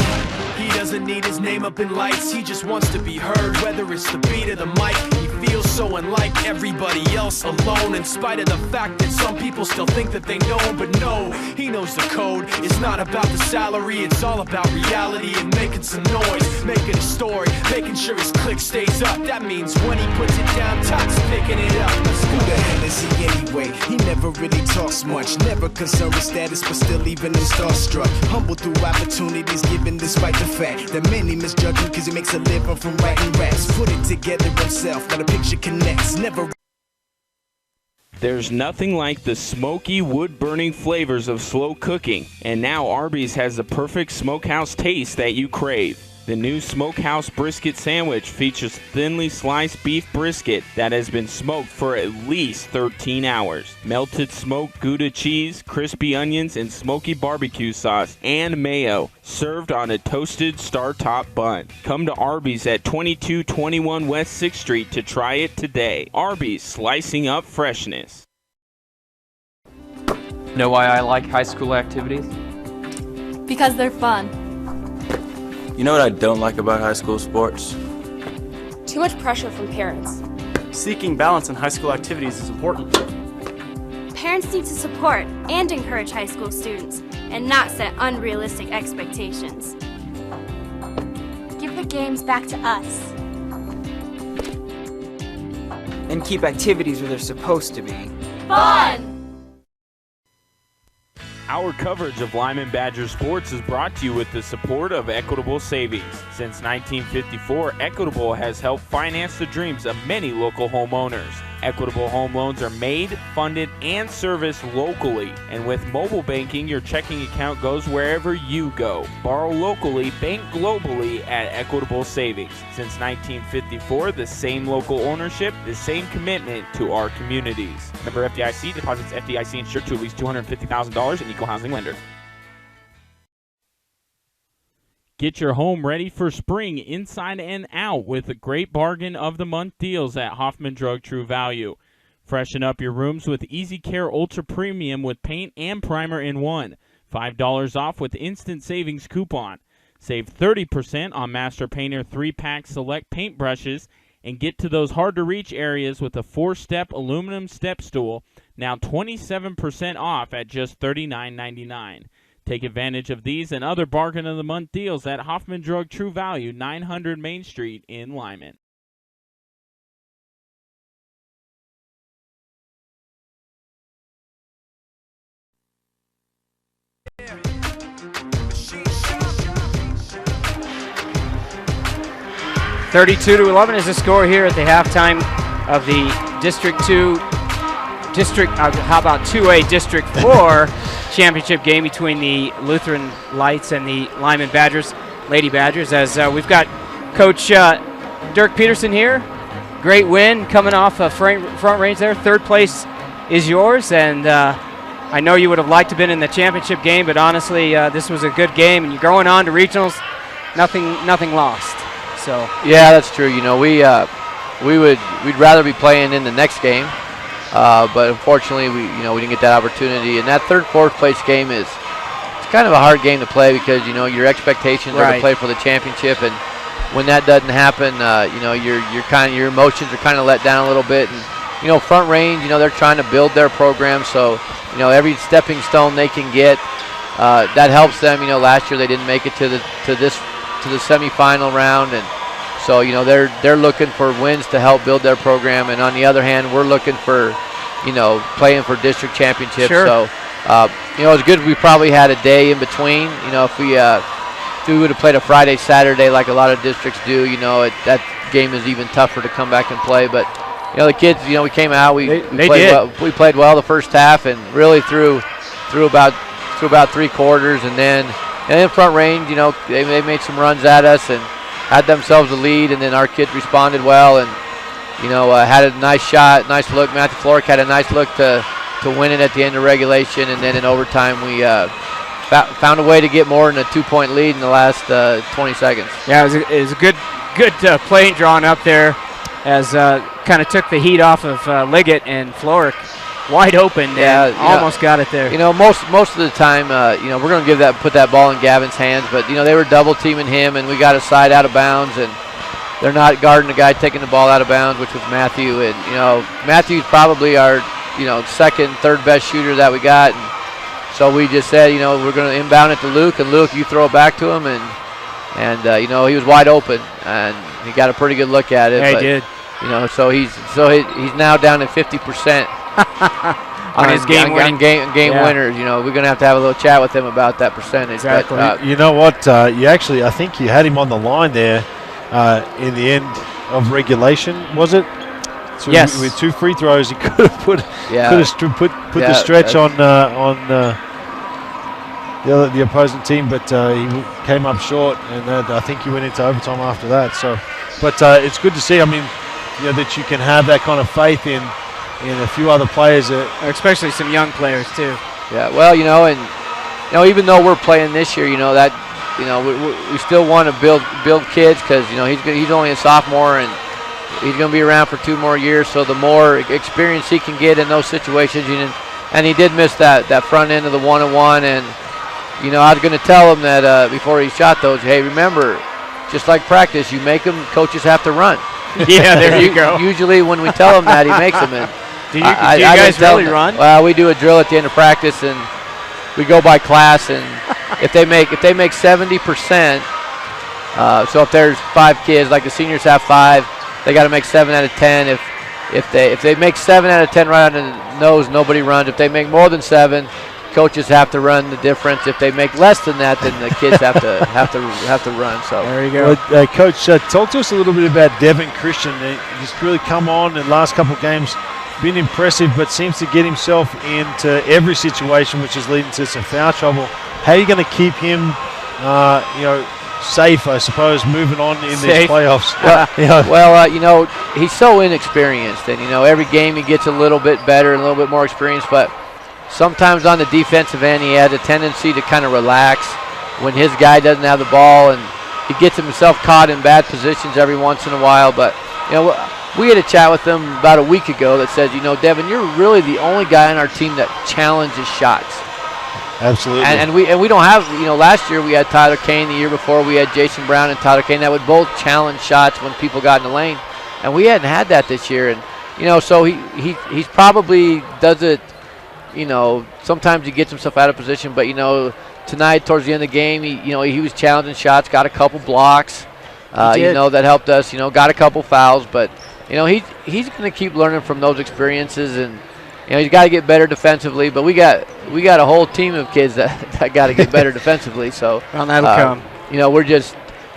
he doesn't need his name up in lights, he just wants to be heard, whether it's the beat of the mic. He feels so unlike everybody else, alone, in spite of the fact that some people still think that they know him, but no, he knows the code. It's not about the salary, it's all about reality and making some noise, making a story, making sure his click stays up. That means when he puts it down, Todd's picking it up. Who the hell is he anyway? He never really talks much, never concerned with status, but still leaving him starstruck. Humble through opportunities given despite the fact that many misjudge him because he makes a living from writing raps. Put it together himself, now the picture connects, never. There's nothing like the smoky, wood-burning flavors of slow cooking, and now Arby's has the perfect smokehouse taste that you crave. The new Smokehouse Brisket Sandwich features thinly sliced beef brisket that has been smoked for at least 13 hours. Melted smoked Gouda cheese, crispy onions, and smoky barbecue sauce and mayo, served on a toasted star-top bun. Come to Arby's at 2221 West 6th Street to try it today. Arby's, slicing up freshness. Know why I like high school activities? Because they're fun. You know what I don't like about high school sports? Too much pressure from parents. Seeking balance in high school activities is important. Parents need to support and encourage high school students and not set unrealistic expectations. Give the games back to us. And keep activities where they're supposed to be. Fun! Our coverage of Lyman Badger sports is brought to you with the support of Equitable Savings. Since 1954, Equitable has helped finance the dreams of many local homeowners. Equitable home loans are made, funded, and serviced locally. And with mobile banking, your checking account goes wherever you go. Borrow locally, bank globally at Equitable Savings. Since 1954, the same local ownership, the same commitment to our communities. Member FDIC, deposits FDIC insured to at least $250,000 and equal housing lender. Get your home ready for spring inside and out with a great bargain of the month deals at Hoffman Drug True Value. Freshen up your rooms with Easy Care Ultra Premium with paint and primer in one. $5 off with instant savings coupon. Save 30% on Master Painter 3-pack select paintbrushes and get to those hard-to-reach areas with a 4-step aluminum step stool, now 27% off at just $39.99. Take advantage of these and other bargain of the month deals at Hoffman Drug True Value, 900 Main Street in Limon. 32-11 is the score here at the halftime of the District 2A District 4 championship game between the Lutheran Lights and the Limon Badgers, Lady Badgers, as we've got Coach Dirk Peterson here. Great win coming off a front range there. Third place is yours, and I know you would have liked to have been in the championship game, but honestly, this was a good game, and you're going on to regionals, nothing lost. So yeah, that's true. You know, we'd rather be playing in the next game, but unfortunately, we didn't get that opportunity. And that fourth place game it's kind of a hard game to play because your expectations are to play for the championship, and when that doesn't happen, your emotions are kind of let down a little bit. And Front Range, they're trying to build their program, so every stepping stone they can get that helps them. Last year they didn't make it to the semifinal round, and so they're looking for wins to help build their program. And on the other hand, we're looking for playing for district championships. Sure. So it's good we probably had a day in between. If we would have played a Friday, Saturday like a lot of districts do, that game is even tougher to come back and play. But the kids, we came out, we played well. We played well the first half, and really through about 3 quarters, and then Front Range, they made some runs at us and had themselves a lead, and then our kids responded well, and had a nice shot, nice look. Matthew Floric had a nice look to win it at the end of regulation, and then in overtime we found a way to get more than a 2-point lead in the last 20 seconds. Yeah, it was a good playing drawn up there, as kind of took the heat off of Liggett, and Floric wide open, and almost got it there. Most of the time, we're going to put that ball in Gavin's hands, but they were double teaming him, and we got a side out of bounds, and they're not guarding the guy taking the ball out of bounds, which was Matthew. And Matthew's probably our second, third best shooter that we got, and so we just said we're going to inbound it to Luke, and Luke, you throw it back to him, and he was wide open, and he got a pretty good look at it. Yeah, he did. So he's now down to 50%. on his game winners. We're going to have a little chat with him about that percentage. Exactly. But, you know what? I think you had him on the line there in the end of regulation, was it? So yes. With 2 free throws, he could have put the stretch on the opposing team, but he came up short, and I think he went into overtime after that. So, but it's good to see. I mean, that you can have that kind of faith in a few other players, especially some young players too. Yeah, well, and even though we're playing this year, we still want to build kids, because he's only a sophomore, and he's going to be around for 2 more years. So the more experience he can get in those situations, and he did miss that front end of the 1-on-1, and I was going to tell him that before he shot those. Hey, remember, just like practice, you make them. Coaches have to run. Yeah, there you go. Usually when we tell him that, he makes them. And do you guys really run? Well, we do a drill at the end of practice, and we go by class. And if they make 70%, so if there's 5 kids, like the seniors have 5, they got to make 7 out of 10. If they make 7 out of 10 right on the nose, nobody runs. If they make more than 7, coaches have to run the difference. If they make less than that, then the kids have to run. So there you go. Well, Coach, talk to us a little bit about Devin Christian. He's really come on in the last couple of games, been impressive, but seems to get himself into every situation, which is leading to some foul trouble. How are you going to keep him, safe, I suppose, moving on in these playoffs? Well, he's so inexperienced, and every game he gets a little bit better and a little bit more experience, but sometimes on the defensive end, he has a tendency to kind of relax when his guy doesn't have the ball, and he gets himself caught in bad positions every once in a while. But we had a chat with him about a week ago that says, Devin, you're really the only guy on our team that challenges shots. Absolutely. And we don't have, last year we had Tyler Kane. The year before we had Jason Brown and Tyler Kane that would both challenge shots when people got in the lane, and we hadn't had that this year. And so he's probably does it. Sometimes he gets himself out of position, but tonight towards the end of the game, he was challenging shots, got a couple blocks, that helped us. Got a couple fouls, but he's going to keep learning from those experiences, and he's got to get better defensively. But we got a whole team of kids that got to get better defensively. So well, that'll come.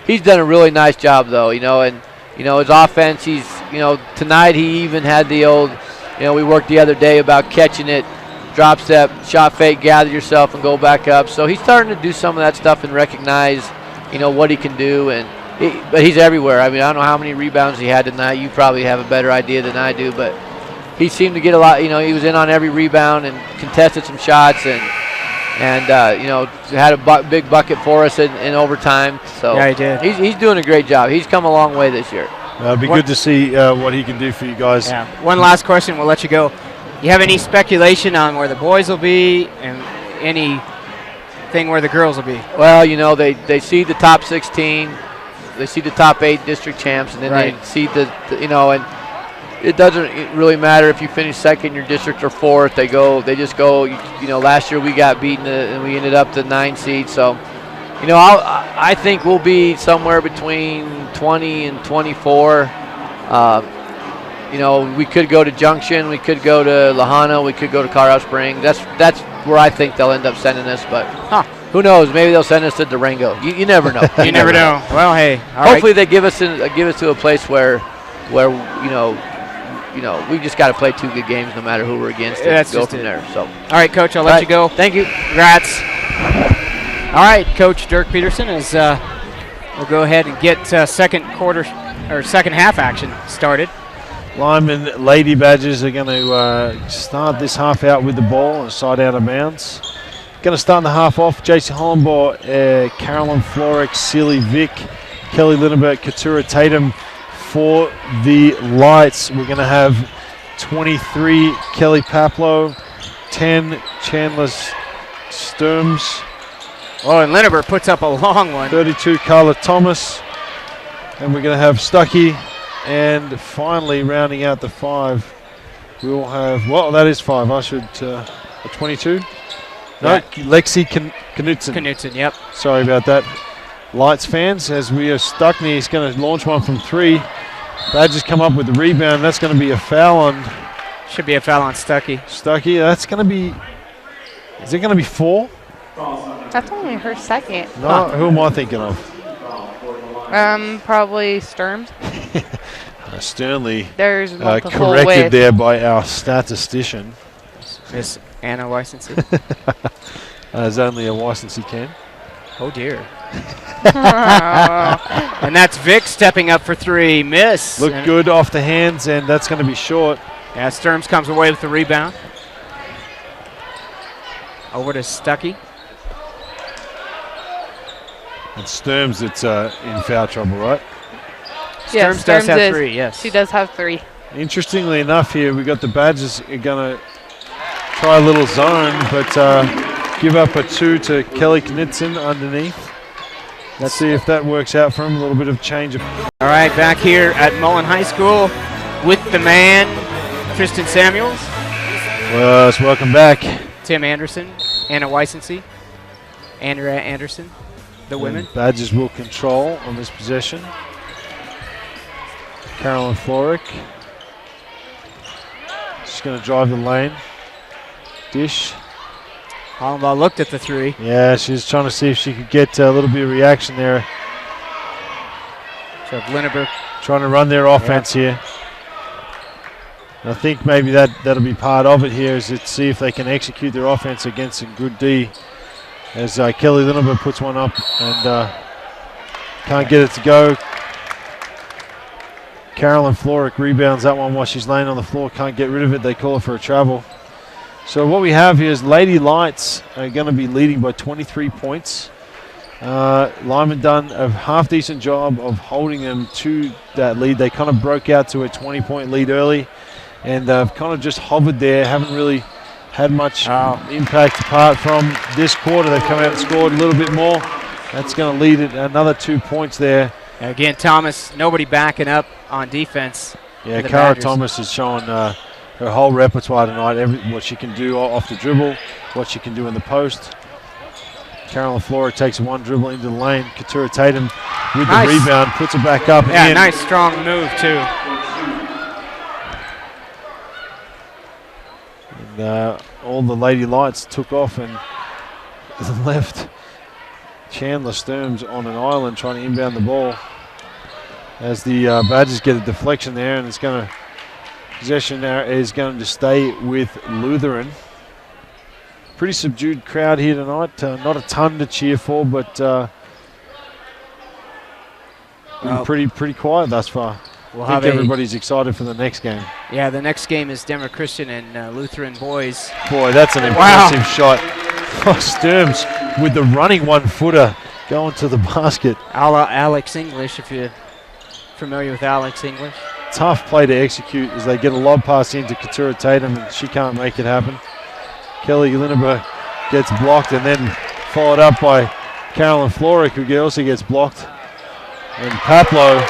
he's done a really nice job though. And his offense, tonight he even had the old, we worked the other day about catching it, drop step, shot fake, gather yourself and go back up. So he's starting to do some of that stuff and recognize, what he can do. But he's everywhere. I mean, I don't know how many rebounds he had tonight. You probably have a better idea than I do, but he seemed to get a lot. He was in on every rebound and contested some shots and had a big bucket for us in overtime. So yeah, he did. He's doing a great job. He's come a long way this year. It'll be good to see what he can do for you guys. Yeah. One last question, we'll let you go. You have any speculation on where the boys will be and anything where the girls will be? Well, they see the top 16. They see the top 8 district champs, and then they see and it doesn't really matter if you finish second in your district or fourth. They just go. Last year we got beaten and we ended up the 9 seed. So, I think we'll be somewhere between 20 and 24. We could go to Junction, we could go to Lahana, we could go to Colorado Springs. That's where I think they'll end up sending us, but who knows? Maybe they'll send us to Durango. You never know. You never know. Well, hey, hopefully they give us to a place where we just got to play 2 good games no matter who we're against and go from there. So, all right, Coach, I'll let you go. Thank you. Congrats. All right, Coach Dirk Peterson we'll go ahead and get second half action started. Lyman Lady Badgers are going to start this half out with the ball and side out of bounds. Going to start the half off. Jason Hollenbaugh, Carolyn Florek, Sealy Vick, Kelly Lindenberg, Katura Tatum for the Lights. We're going to have 23 Kelly Paplow, 10 Chandler Sturms. Oh, and Lindenberg puts up a long one. 32 Carla Thomas. And we're going to have Stuckey. And finally, rounding out the 5, we will have, well, that is 5. I should, 22? No, Lexi Knutson. Knutson, yep. Sorry about that. Lights fans, as we are Stuckney, he's going to launch one from 3. Badgers come up with the rebound. That's going to be a foul on. Should be a foul on Stuckey. Stuckey, that's going to be, is it going to be 4? That's only her second. No, who am I thinking of? Probably Sturms. Sternly There's corrected there by our statistician. Miss Anna Weisensee. There's only a Weisensee can. Oh, dear. And that's Vic stepping up for 3. Miss. Look good off the hands, and that's going to be short. Yeah, Sturms comes away with the rebound. Over to Stuckey. And Sturms, it's in foul trouble, right? Sturms does have 3, yes. She does have 3. Interestingly enough here, we got the Badgers are going to try a little zone, but give up a 2 to Kelly Knudsen underneath. Let's see if that works out for him. A little bit of change. All right, back here at Mullen High School with the man, Tristan Samuels. Well, welcome back. Tim Anderson, Anna Weisensee, Andrea Anderson, the women. Badgers will control on this possession. Carolyn Florek. She's going to drive the lane. Dish. Hollenbaugh looked at the 3. Yeah, she's trying to see if she could get a little bit of reaction there. So Lindenberg trying to run their offense here. And I think maybe that'll be part of it here, is to see if they can execute their offense against a good D. As Kelly Lindenberg puts one up and can't get it to go. Carolyn Florek rebounds that one while she's laying on the floor, can't get rid of it. They call it for a travel. So what we have here is Lady Lights are going to be leading by 23 points. Lyman done a half-decent job of holding them to that lead. They kind of broke out to a 20-point lead early and kind of just hovered there, haven't really had much impact apart from this quarter. They've come out and scored a little bit more. That's going to lead it another 2 points there. And again, Thomas, nobody backing up on defense. Yeah, Cara Thomas is showing her whole repertoire tonight, what she can do off the dribble, what she can do in the post. Carolyn Florek takes one dribble into the lane. Katura Tatum with the rebound, puts it back up. Yeah, nice strong move too. And all the Lady Lights took off and left Chandler Sturms on an island trying to inbound the ball. as the Badgers get a deflection there, and it's going to possession there is going to stay with Lutheran. Pretty subdued crowd here tonight. Not a ton to cheer for, but pretty quiet thus far. I think everybody's excited for the next game. Yeah, the next game is Denver Christian and Lutheran boys. Boy, that's an impressive shot. Oh, Sturms with the running 1-footer going to the basket. A la Alex English, if you're familiar with Alex English. Tough play to execute as they get a lob pass into Katura Tatum, and she can't make it happen. Kelly Linneberg gets blocked and then followed up by Carolyn Florick, who also gets blocked. And Paplo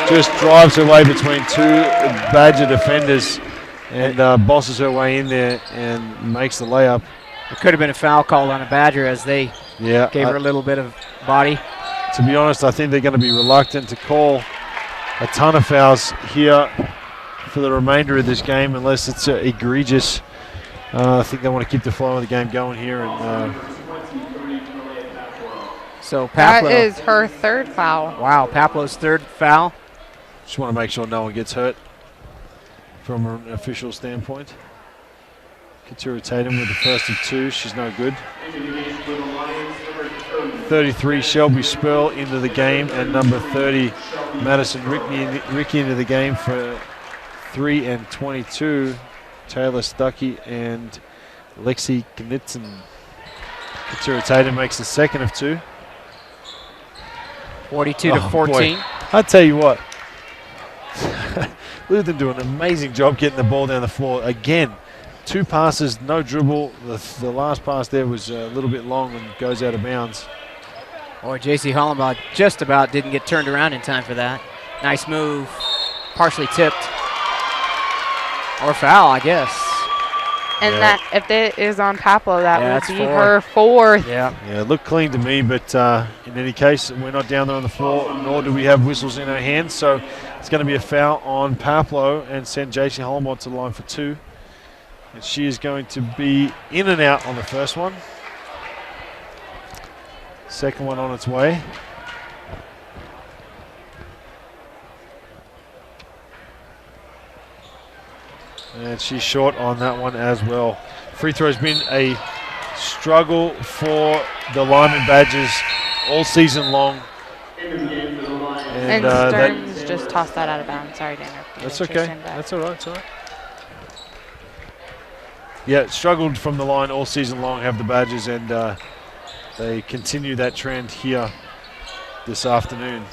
just drives her way between two Badger defenders and bosses her way in there and makes the layup. It could have been a foul called on a Badger as they gave her a little bit of body. To be honest, I think they're going to be reluctant to call a ton of fouls here for the remainder of this game unless it's egregious. I think they want to keep the flow of the game going here. And so Paplo, that is her third foul. Wow, Paplo's third foul. Just want to make sure no one gets hurt from an official standpoint. Katura Tatum with the first of two. She's no good. 33, Shelby Spurl into the game, and number 30, Madison Ricky into the game for 3 and 22. Taylor Stuckey and Lexi Knitzen. Katura Tatum makes the second of two. 42 to 14. Boy. I'll tell you what. Lutheran do an amazing job getting the ball down the floor. Again, 2 passes, no dribble. The last pass there was a little bit long and goes out of bounds. Boy, J.C. Hollenbaugh just about didn't get turned around in time for that. Nice move. Partially tipped. Or foul, I guess. And that, if it is on Paplo, that would be 4. her 4th. Yeah, it looked clean to me, but in any case, we're not down there on the floor, nor do we have whistles in our hands. So it's going to be a foul on Paplo and send J.C. Hollenbaugh to the line for 2. And she is going to be in and out on the first one. Second one on its way. And she's short on that one as well. Free throw's been a struggle for the Limon Badgers all season long. And Stearns just tossed that out of bounds. Sorry to interrupt you. That's okay. That's all right. It's all right. Yeah, struggled from the line all season long, have the Badgers, and they continue that trend here this afternoon.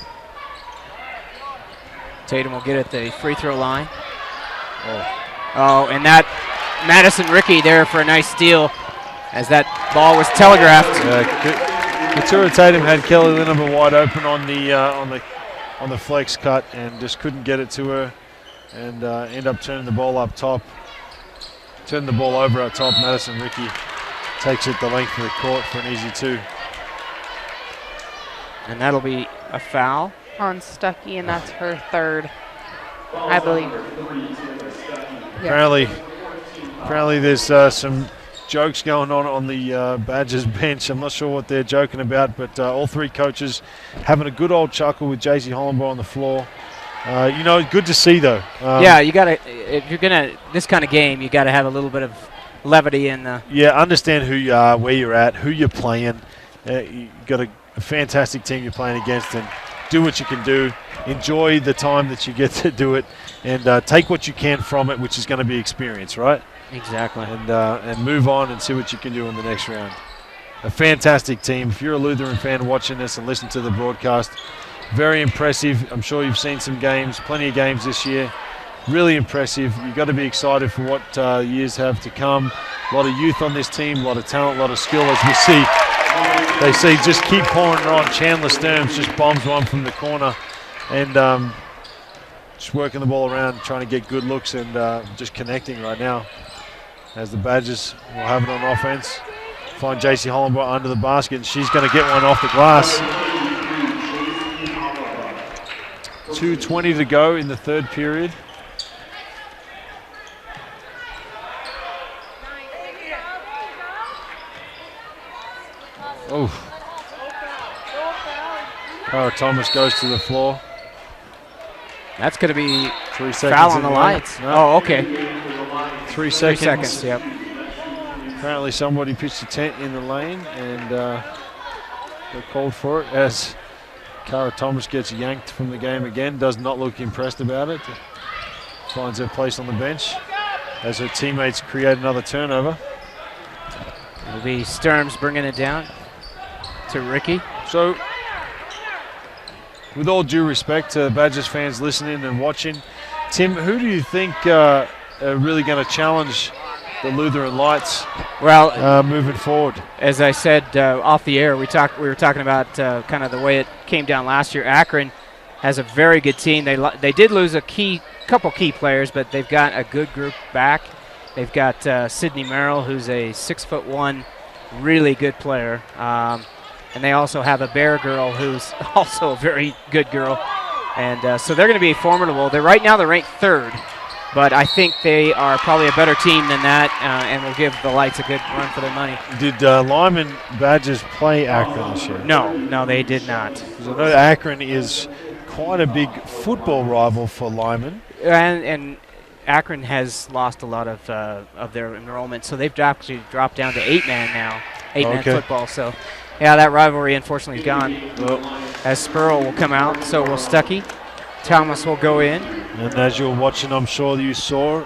Tatum will get at the free throw line. Oh, and that Madison Ricky there for a nice steal as that ball was telegraphed. Katura Tatum had Kelly Linneberg wide open on the flex cut and just couldn't get it to her, and end up turning the ball up top. Turning the ball over up top. Madison Ricky takes it the length of the court for an easy 2. And that'll be a foul on Stuckey, and that's her 3rd, I believe. Apparently there's some jokes going on the Badgers bench. I'm not sure what they're joking about, but all 3 coaches having a good old chuckle with J.C. Hollenbaugh on the floor. Good to see though. Yeah, you gotta, if you're gonna, this kind of game, you gotta have a little bit of levity in the. Yeah, understand who you are, where you're at, who you're playing. You got a fantastic team you're playing against, and do what you can do. Enjoy the time that you get to do it, and take what you can from it, which is going to be experience, right? Exactly. And move on and see what you can do in the next round. A fantastic team. If you're a Lutheran fan watching this and listen to the broadcast, very impressive. I'm sure you've seen some games, plenty of games this year. Really impressive. You've got to be excited for what years have to come. A lot of youth on this team, a lot of talent, a lot of skill, as we see. They say just keep pouring it on. Chandler Stearns just bombs one from the corner, and just working the ball around, trying to get good looks, and just connecting right now. As the Badgers will have it on offense. Find J.C. Hollenbaugh under the basket, and she's going to get one off the glass. 2:20 to go in the 3rd period. Oh. Cara Thomas goes to the floor. That's going to be 3 seconds foul on in the the lights. line. Oh, okay. 3 seconds. 3 seconds, yep. Apparently somebody pitched a tent in the lane and they called for it as Cara Thomas gets yanked from the game again. Does not look impressed about it. Finds her place on the bench as her teammates create another turnover. It'll be Sturms bringing it down to Ricky. So, with all due respect to Badgers fans listening and watching, Tim, who do you think are really going to challenge the Lutheran Lights moving forward? As I said off the air, we were talking about kind of the way it came down last year. Akron has a very good team. They did lose a couple key players, but they've got a good group back. They've got Sydney Merrill, who's a 6'1", really good player. And they also have a Bear girl who's also a very good girl. And so they're going to be formidable. Right now they're ranked 3rd, but I think they are probably a better team than that and will give the Lights a good run for their money. Did Lyman Badgers play Akron this year? No, they did not. Because I know Akron is quite a big football rival for Lyman. And Akron has lost a lot of their enrollment, so they've actually dropped down to 8-man now, 8-man football. So, yeah, that rivalry unfortunately is gone. As Spurl will come out, so will Stuckey. Thomas will go in. And as you were watching, I'm sure you saw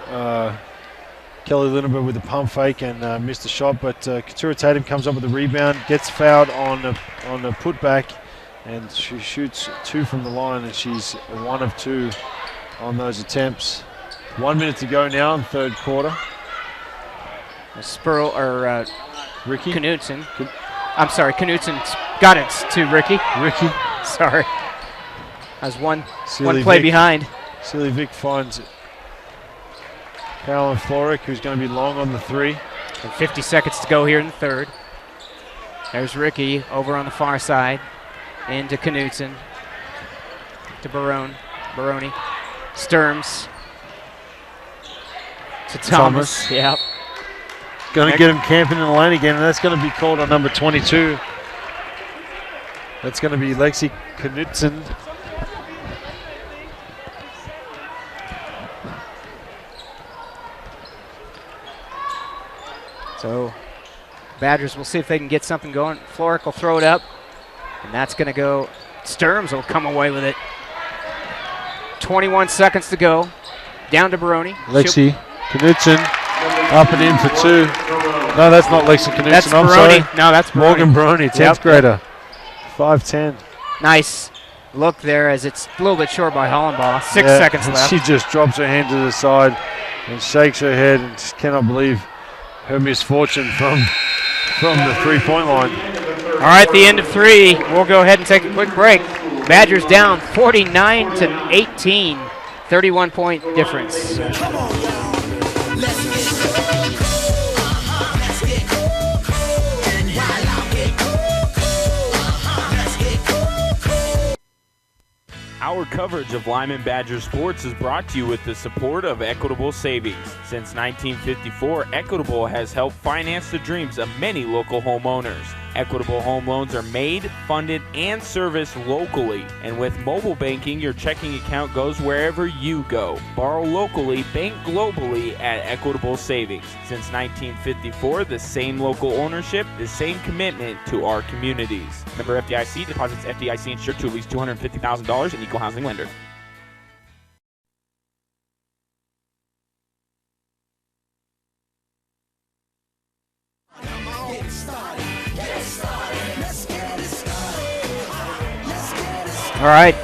Kelly Lindenberg with the pump fake and missed a shot, but Katura Tatum comes up with a rebound, gets fouled on a putback, and she shoots 2 from the line, and she's 1 of 2 on those attempts. 1 minute to go now in the 3rd quarter. Ricky Knutson. I'm sorry, Knutson's got it to Ricky. Sorry. I was one play behind. Silly Vic finds Carolyn Floric, who's going to be long on the 3. And 50 seconds to go here in the 3rd. There's Ricky over on the far side. Into Knutson. To Baroni. Sturms. To Thomas. Yep. Going to get him camping in the lane again, and that's going to be called on number 22. That's going to be Lexi Knutson. So Badgers will see if they can get something going. Floric will throw it up, and that's going to go. Sturms will come away with it. 21 seconds to go. Down to Baroni. Lexi Knutson up and in for 2. No, that's not Lexi Knutson. That's I'm Baroni. sorry. No, that's Baroni. Morgan Baroni, 10th grader. 5'10". Nice look there as it's a little bit short by Hollenbaugh. 6 seconds left. She just drops her hand to the side and shakes her head and just cannot believe her misfortune from the 3-point line. All right, the end of 3. We'll go ahead and take a quick break. Badgers down 49-18, 31-point difference. Our coverage of Lyman Badger sports is brought to you with the support of Equitable Savings. Since 1954, Equitable has helped finance the dreams of many local homeowners. Equitable home loans are made, funded, and serviced locally. And with mobile banking, your checking account goes wherever you go. Borrow locally, bank globally at Equitable Savings. Since 1954, the same local ownership, the same commitment to our communities. Member FDIC, deposits FDIC insured to at least $250,000 and equal housing lender. All right,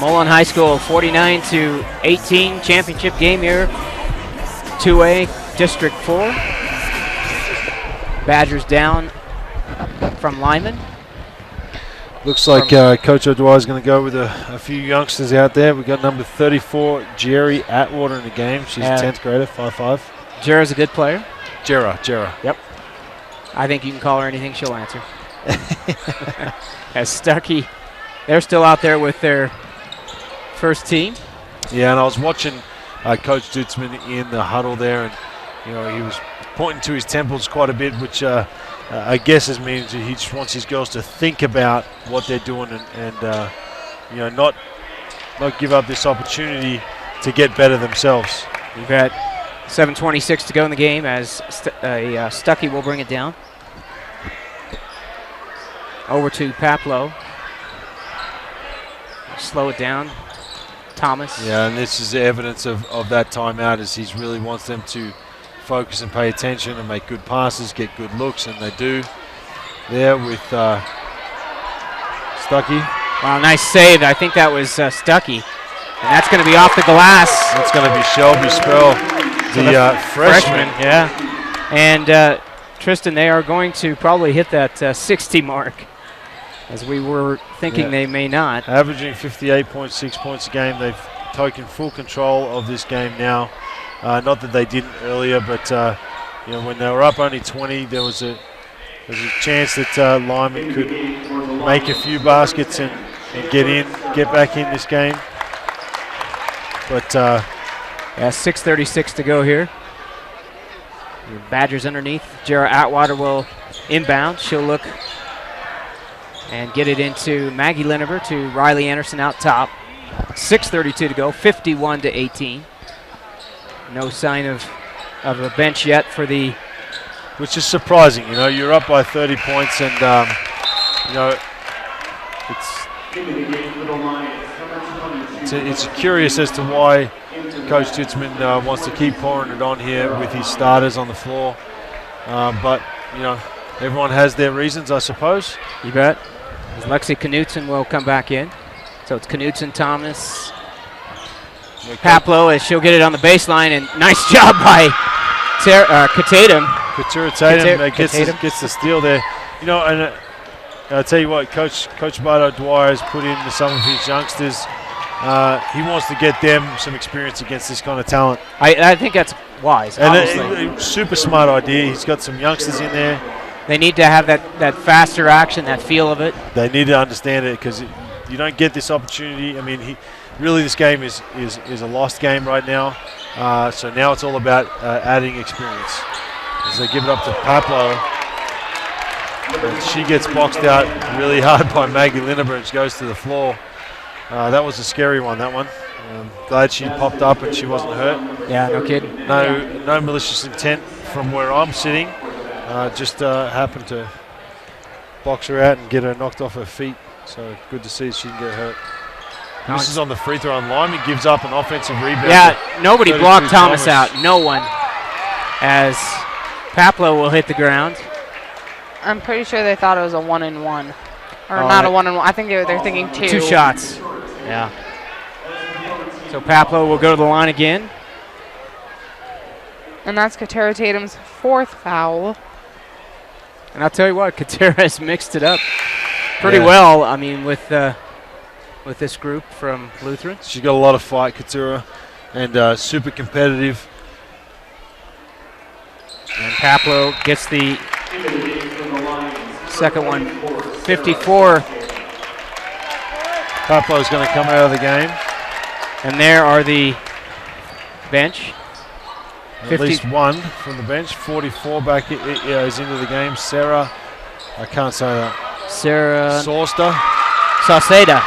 Mullen High School 49-18 championship game here. 2A District 4. Badgers down from Lyman. Looks like Coach O'Dwyer is going to go with a few youngsters out there. We've got number 34, Jerry Atwater in the game. She's a 10th grader, 5'5". Jera's a good player. Jera. Yep. I think you can call her anything, she'll answer. As Stuckey, they're still out there with their first team. Yeah, and I was watching Coach Dutzman in the huddle there, and he was pointing to his temples quite a bit, which I guess means he just wants his girls to think about what they're doing and not not give up this opportunity to get better themselves. We've got 7:26 to go in the game as Stuckey will bring it down. Over to Paplow. Slow it down. Thomas. Yeah, and this is the evidence of that timeout, as he really wants them to focus and pay attention and make good passes, get good looks, and they do there with Stuckey. Wow, nice save. I think that was Stuckey. And that's going to be off the glass. That's going to be Shelby Spell, the freshman. Yeah. And Tristan, they are going to probably hit that 60 mark, as we were thinking they may not. Averaging 58.6 points a game. They've taken full control of this game now. Not that they didn't earlier, but when they were up only 20, there was a chance that Limon could make a few baskets and get back in this game. But 6:36 to go here. The Badgers underneath. Jara Atwater will inbound. She'll look and get it into Maggie Linever to Riley Anderson out top. 6:32 to go, 51-18. No sign of a bench yet for the... Which is surprising, you're up by 30 points and, it's curious as to why Coach Titzman wants to keep pouring it on here with his starters on the floor. But, everyone has their reasons, I suppose. You bet. Lexi Knutson will come back in. So it's Knutson, Thomas, Paplow, as she'll get it on the baseline, and nice job by Katatum. Katura Tatum gets the steal there. And I'll tell you what, Coach Bardo Dwyer has put in some of his youngsters. He wants to get them some experience against this kind of talent. I think that's wise, and a super smart idea. He's got some youngsters in there. They need to have that faster action, that feel of it. They need to understand it, because you don't get this opportunity. I mean, really this game is a lost game right now. So now it's all about adding experience. As they give it up to Paplow. And she gets boxed out really hard by Maggie Linever, and she goes to the floor. That was a scary one, that one. Glad she popped up and she wasn't hurt. Yeah, no kidding. No malicious intent from where I'm sitting. Just happened to box her out and get her knocked off her feet. So good to see she didn't get hurt. This is on the free throw on Limon. Gives up an offensive rebound. Yeah, nobody blocked Thomas out. No one. As Paplow will hit the ground. I'm pretty sure they thought it was a 1-and-1. Or not a 1-and-1. I think they're thinking two. 2 shots. Yeah. So Paplow will go to the line again. And that's Katara Tatum's 4th foul. And I'll tell you what, Katara has mixed it up pretty well. I mean, with this group from Lutheran. She's got a lot of fight, Katara, and super competitive. And Paplow gets the second one, 54. Paplow's going to come out of the game. And there are the bench. At least one from the bench. 44 back is into the game. Sarah, I can't say that. Sarah Sauceda.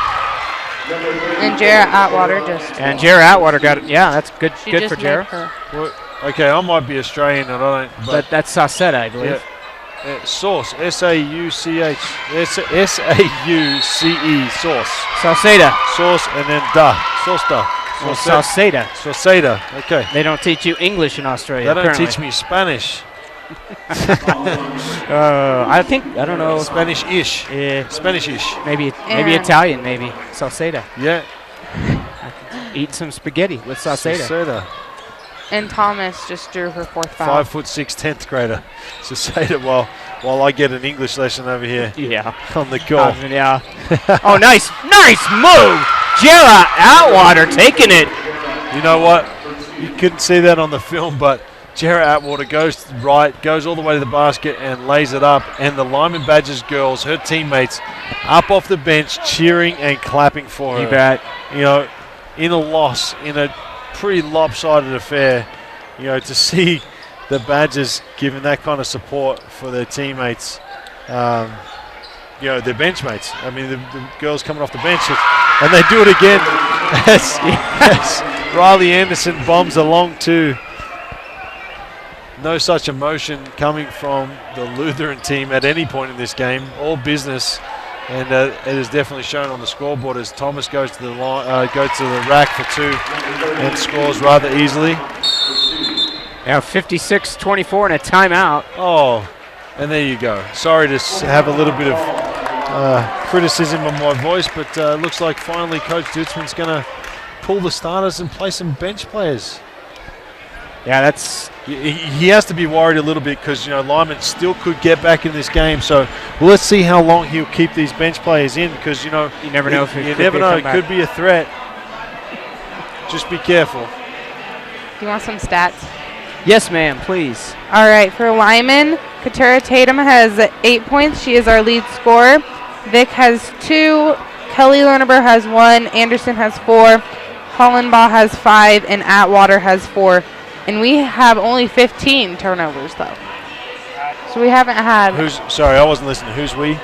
And Jara Atwater just. And Jara Atwater got it. Yeah, that's good. Good for Jara. Well, okay, I might be Australian and I don't. But that's Sauceda, I believe. Yeah. Sauce. S-A-U-C-H. S-A-U-C-E. Sauce. Sauceda. Sauce and then da. Sauceda. Sauceda. Sauceda. Okay. They don't teach you English in Australia. They don't teach me Spanish. I don't know. Spanish-ish. Yeah. Spanish-ish. Maybe Italian, maybe. Sauceda. Yeah. Eat some spaghetti with Sauceda. Sauceda. And Thomas just drew her 4th foul. 5'6", 10th grader. Sauceda while I get an English lesson over here. Yeah. On the court. Yeah. Oh, nice move. Jara Atwater taking it. You know what? You couldn't see that on the film, but Jara Atwater goes right, goes all the way to the basket and lays it up. And the Limon Badgers girls, her teammates, up off the bench, cheering and clapping for her. You bet. In a loss, in a pretty lopsided affair, to see the Badgers giving that kind of support for their teammates. their bench mates. I mean, the girls coming off the bench, and they do it again as Riley Anderson bombs along too. No such emotion coming from the Lutheran team at any point in this game. All business, and it is definitely shown on the scoreboard as Thomas goes to the rack for 2 and scores rather easily. Now 56-24 and a timeout. Oh, and there you go. Sorry to have a little bit of criticism of my voice, but looks like finally Coach Dutzman's going to pull the starters and play some bench players. Yeah, that's... He has to be worried a little bit because, Lyman still could get back in this game. So, let's see how long he'll keep these bench players in because, you never know if it could be a threat. Just be careful. Do you want some stats? Yes, ma'am, please. All right, for Lyman, Katara Tatum has 8 points. She is our lead scorer. Vic has 2. Kelly Lerneber has 1. Anderson has 4. Hollenbaugh has 5. And Atwater has 4. And we have only 15 turnovers, though. So we haven't had... Sorry, I wasn't listening. Who's we?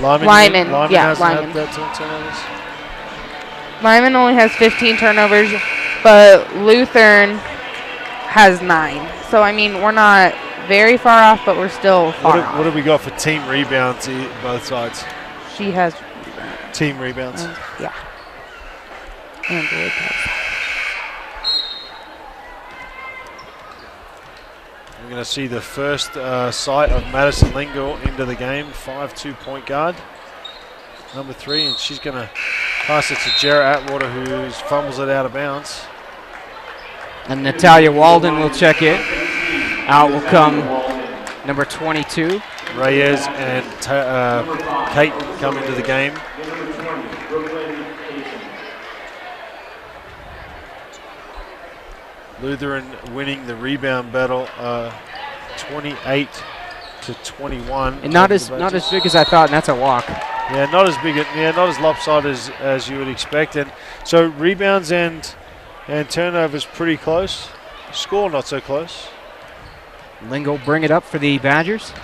Lyman. Lyman, Yeah, Lyman. Had that turnovers. Lyman only has 15 turnovers, but Lutheran has 9. So, I mean, we're not very far off, but we're still far off. What have we got for team rebounds both sides? She has... Team rebounds. Yeah. And Blake has... We're going to see the first sight of Madison Lingle into the game, 5'2" point guard, number 3, and she's going to pass it to Jarrett Atwater, who fumbles it out of bounds. And Natalia Walden will check it. Out will come number 22. Reyes and Kate come into the game. Lutheran winning the rebound battle 28-21. And not as big as I thought, and that's a walk. Yeah, not as big, not as lopsided as you would expect. And so rebounds and turnovers pretty close. Score not so close. Lingle bring it up for the Badgers.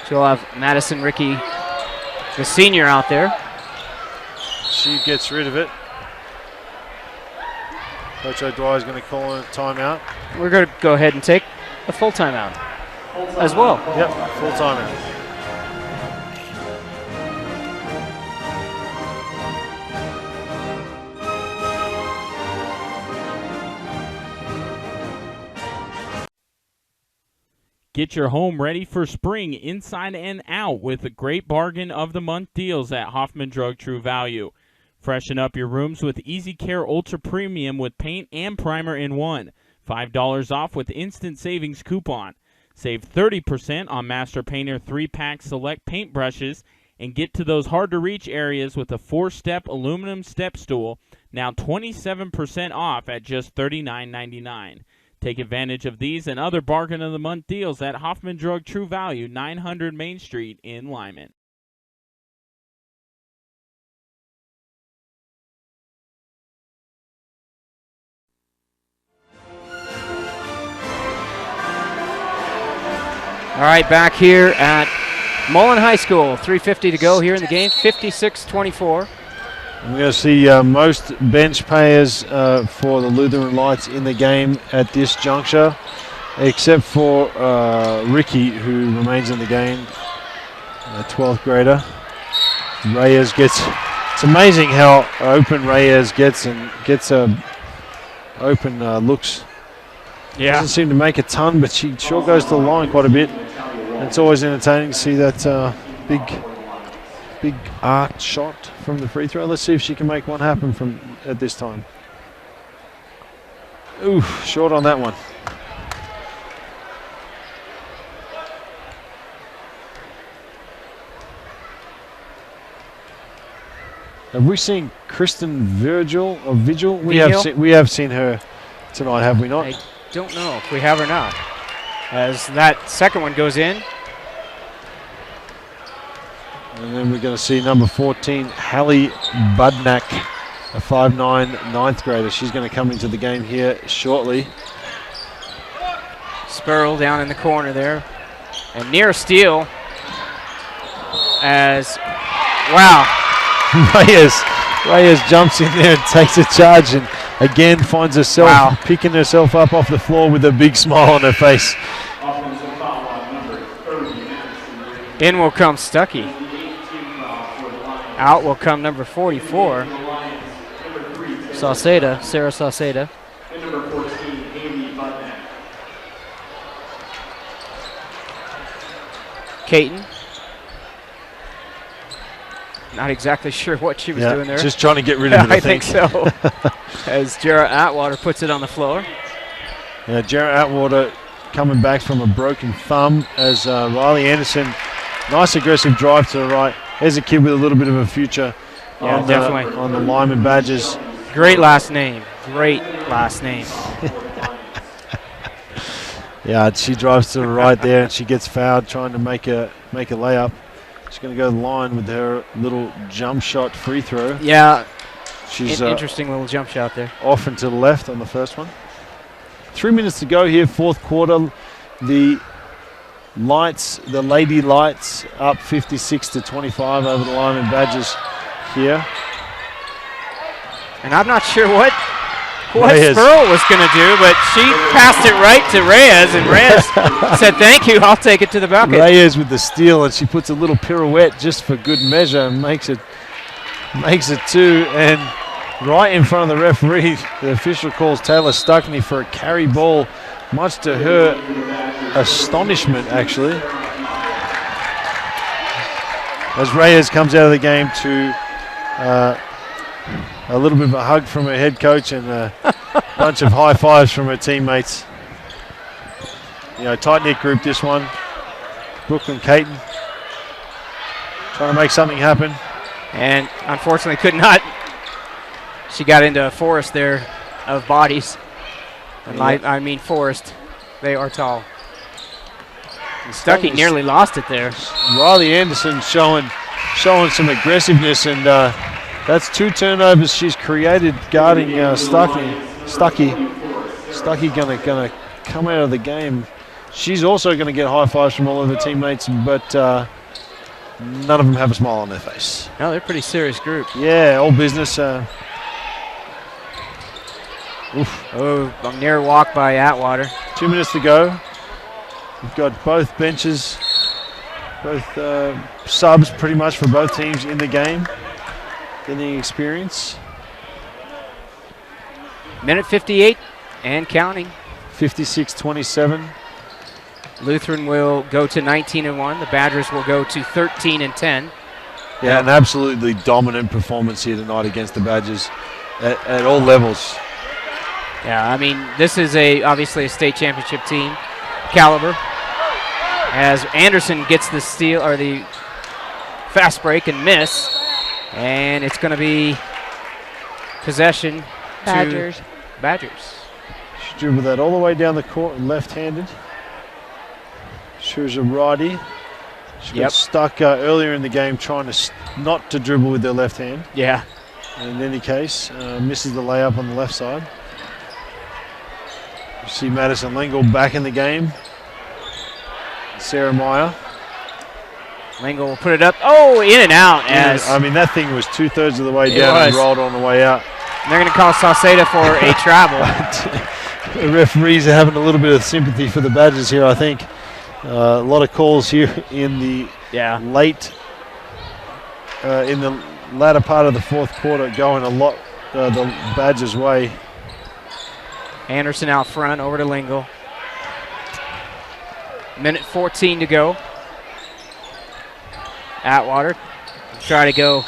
She'll have Madison Rickey, the senior, out there. She gets rid of it. Coach O'Dwyer is going to call a timeout. We're going to go ahead and take a full timeout as well. Yep, full timeout. Get your home ready for spring inside and out with the great bargain of the month deals at Hoffman Drug True Value. Freshen up your rooms with Easy Care Ultra Premium with paint and primer in one. $5 off with instant savings coupon. Save 30% on Master Painter 3-pack select paintbrushes and get to those hard-to-reach areas with a 4-step aluminum step stool, now 27% off at just $39.99. Take advantage of these and other bargain of the month deals at Hoffman Drug True Value, 900 Main Street in Limon. All right, back here at Mullen High School. 3:50 to go here in the game, 56-24. We're going to see most bench players for the Lutheran Lights in the game at this juncture, except for Ricky, who remains in the game, a 12th grader. Reyes gets, it's amazing how open Reyes gets and gets open looks. Yeah. Doesn't seem to make a ton, but she sure goes to the line quite a bit. And it's always entertaining to see that big arc shot from the free throw. Let's see if she can make one happen from at this time. Ooh, short on that one. Have we seen Kristen Vigil? We have seen her tonight, have we not? I don't know if we have or not. As that second one goes in. And then we're going to see number 14, Hallie Budnak, a 5'9", ninth grader. She's going to come into the game here shortly. Spurl down in the corner there. And near steal as Wow. Reyes jumps in there and takes a charge and again finds herself picking herself up off the floor with a big smile on her face. In will come Stuckey. Out will come number 44. Sauceda, Sarah Sauceda. And number 14, Amy Butnack. Caton. Not exactly sure what she was doing there. Just trying to get rid of it, I think so. As Jarrett Atwater puts it on the floor. Yeah, Jarrett Atwater coming back from a broken thumb as Riley Anderson, nice aggressive drive to the right. There's a kid with a little bit of a future on the Limon Badgers. Great last name. Great last name. Yeah, she drives to the right there and she gets fouled trying to make a layup. She's going to go to the line with her little jump shot free throw. Yeah, she's interesting little jump shot there. Off and to the left on the first one. 3 minutes to go here, fourth quarter. The Lady Lights up 56-25 over the Limon Badgers here. And I'm not sure what Reyes. Sperl was going to do, but she passed it right to Reyes, and Reyes said, thank you, I'll take it to the bucket. Reyes with the steal, and she puts a little pirouette just for good measure and makes it two. And right in front of the referee, the official calls Taylor Stuckney for a carry ball, much to her astonishment, actually. As Reyes comes out of the game to a little bit of a hug from her head coach and a bunch of high fives from her teammates. Tight-knit group, this one. Brooklyn Caton trying to make something happen. And unfortunately could not. She got into a forest there of bodies. And I mean forest. They are tall. And Stuckey nearly lost it there. Riley Anderson showing some aggressiveness, and that's 2 turnovers she's created guarding Stuckey. Stuckey gonna come out of the game. She's also gonna get high fives from all of her teammates, but none of them have a smile on their face. No, they're a pretty serious group. Yeah, all business. Oh, a near walk by Atwater. 2 minutes to go. We've got both benches, both subs pretty much for both teams in the game, getting experience. Minute 58 and counting. 56-27. Lutheran will go to 19-1. The Badgers will go to 13-10. Yeah, an absolutely dominant performance here tonight against the Badgers at all levels. Yeah, I mean, this is obviously a state championship team caliber. As Anderson gets the steal or the fast break and miss, and it's going to be possession Badgers. to Badgers. She dribbled that all the way down the court, left-handed. She was a righty. She got stuck earlier in the game trying to not to dribble with her left hand. Yeah. In any case, misses the layup on the left side. You see Madison Lingle back in the game. Sarah Meyer. Lingle will put it up. Oh, in and out. I mean, that thing was 2/3 of the way down and rolled on the way out. And they're going to call Sauceda for a travel. The referees are having a little bit of sympathy for the Badgers here, I think. A lot of calls here in the in the latter part of the fourth quarter, going a lot the Badgers' way. Anderson out front, over to Lingle. Minute 14 to go. Atwater try to go.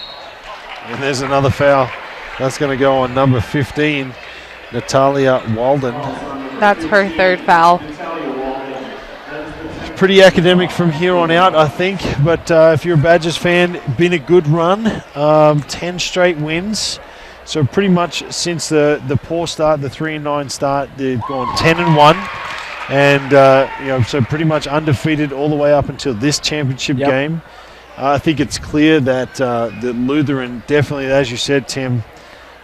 And there's another foul. That's going to go on number 15, Natalia Walden. That's her third foul. Pretty academic from here on out, I think. But if you're a Badgers fan, been a good run. 10 straight wins. So pretty much since the poor start, the 3-9 start, they've gone 10-1. And so pretty much undefeated all the way up until this championship game. I think it's clear that the Lutheran definitely, as you said, Tim,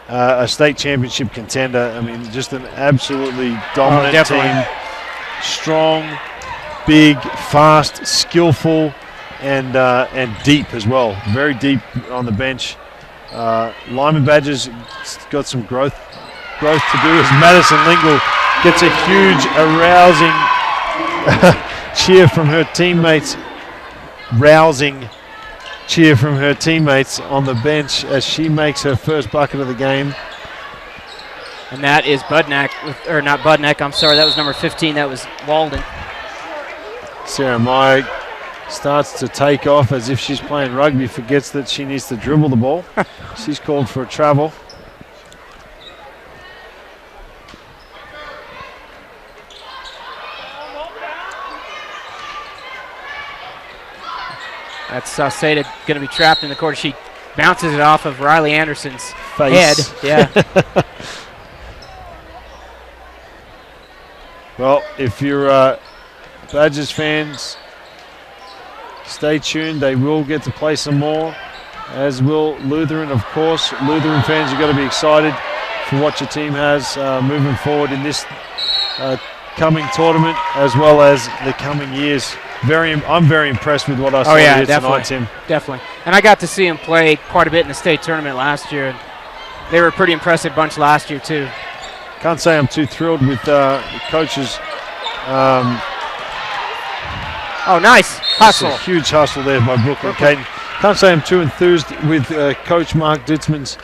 a state championship contender. I mean, just an absolutely dominant team. Strong, big, fast, skillful, and deep as well. Very deep on the bench. Limon Badgers got some growth to do as Madison Lingle gets a huge arousing cheer from her teammates. Rousing cheer from her teammates on the bench as she makes her first bucket of the game. And that is Budnack, or not Budnack, I'm sorry, that was number 15, that was Walden. Sarah Meyer starts to take off as if she's playing rugby, forgets that she needs to dribble the ball. She's called for a travel. That's Sauceda going to be trapped in the corner. She bounces it off of Riley Anderson's Face. head. Yeah. Well, if you're Badgers fans, stay tuned. They will get to play some more, as will Lutheran, of course. Lutheran fans, you've got to be excited for what your team has moving forward in this coming tournament, as well as the coming years. I'm very impressed with what I saw here tonight, Tim. Definitely. And I got to see him play quite a bit in the state tournament last year. And they were a pretty impressive bunch last year, too. Can't say I'm too thrilled with the coaches. Oh, nice. Hustle. A huge hustle there by Brooklyn Caden. Can't say I'm too enthused with Coach Mark Ditzman's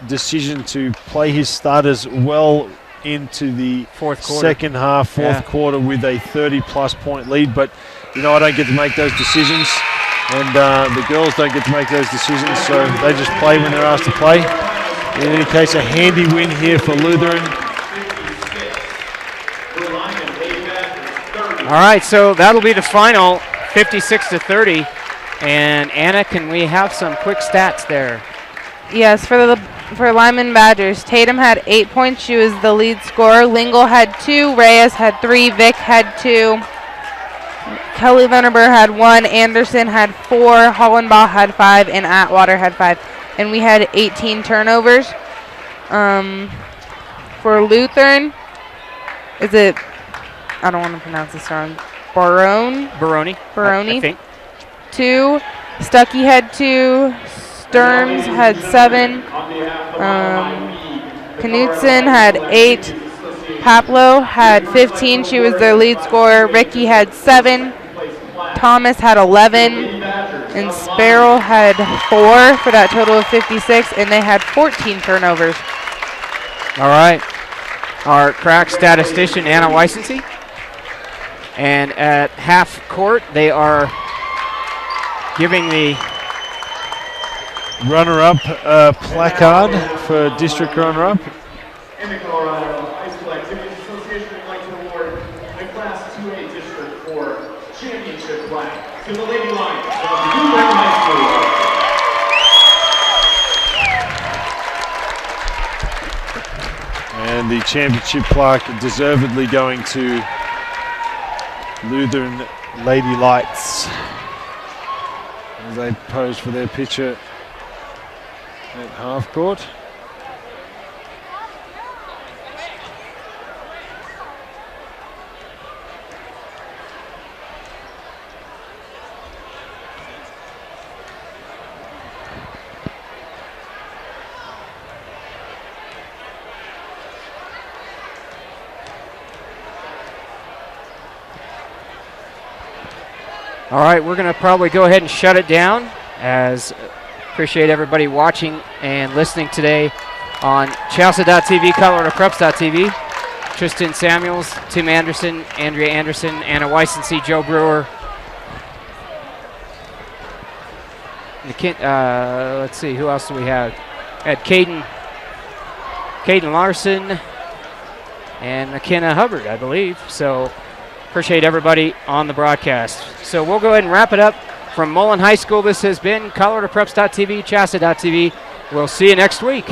decision to play his starters well into the fourth quarter with a 30-plus point lead. But, you know, I don't get to make those decisions, and the girls don't get to make those decisions, so they just play when they're asked to play. In any case, a handy win here for Lutheran. All right, so that'll be the final, 56-30. And Anna, can we have some quick stats there? Yes, for Limon Badgers, Tatum had 8 points. She was the lead scorer. Lingle had 2. Reyes had 3. Vick had 2. Kelly Venaber had 1. Anderson had 4. Hollenbaugh had 5. And Atwater had 5. And we had 18 turnovers. For Lutheran, I don't want to pronounce this wrong, Baroni. I think. 2. Stuckey had 2. Sturms had 7. Knutson had 8. Paplo had 15. She was their lead scorer. Ricky had 7. Thomas had 11. And Sparrow had 4 for that total of 56. And they had 14 turnovers. All right. Our crack statistician, Anna Weissensee. And at half court, they are giving the runner-up placard for district runner-up. In the Colorado High School Activities Association would like to award the Class 2A District 4 Championship flag to the Lady Lions of Lutheran High School. And the championship plaque deservedly going to Lutheran Lady Lights as they pose for their picture at half court. All right, we're going to probably go ahead and shut it down, as appreciate everybody watching and listening today on CHSAA.tv, ColoradoPreps.tv. Tristan Samuels, Tim Anderson, Andrea Anderson, Anna Weissensee, Joe Brewer. Let's see, who else do we have? Had Caden Larson and McKenna Hubbard, I believe. So appreciate everybody on the broadcast. So we'll go ahead and wrap it up from Mullen High School. This has been ColoradoPreps.tv, CHSAA.tv. We'll see you next week.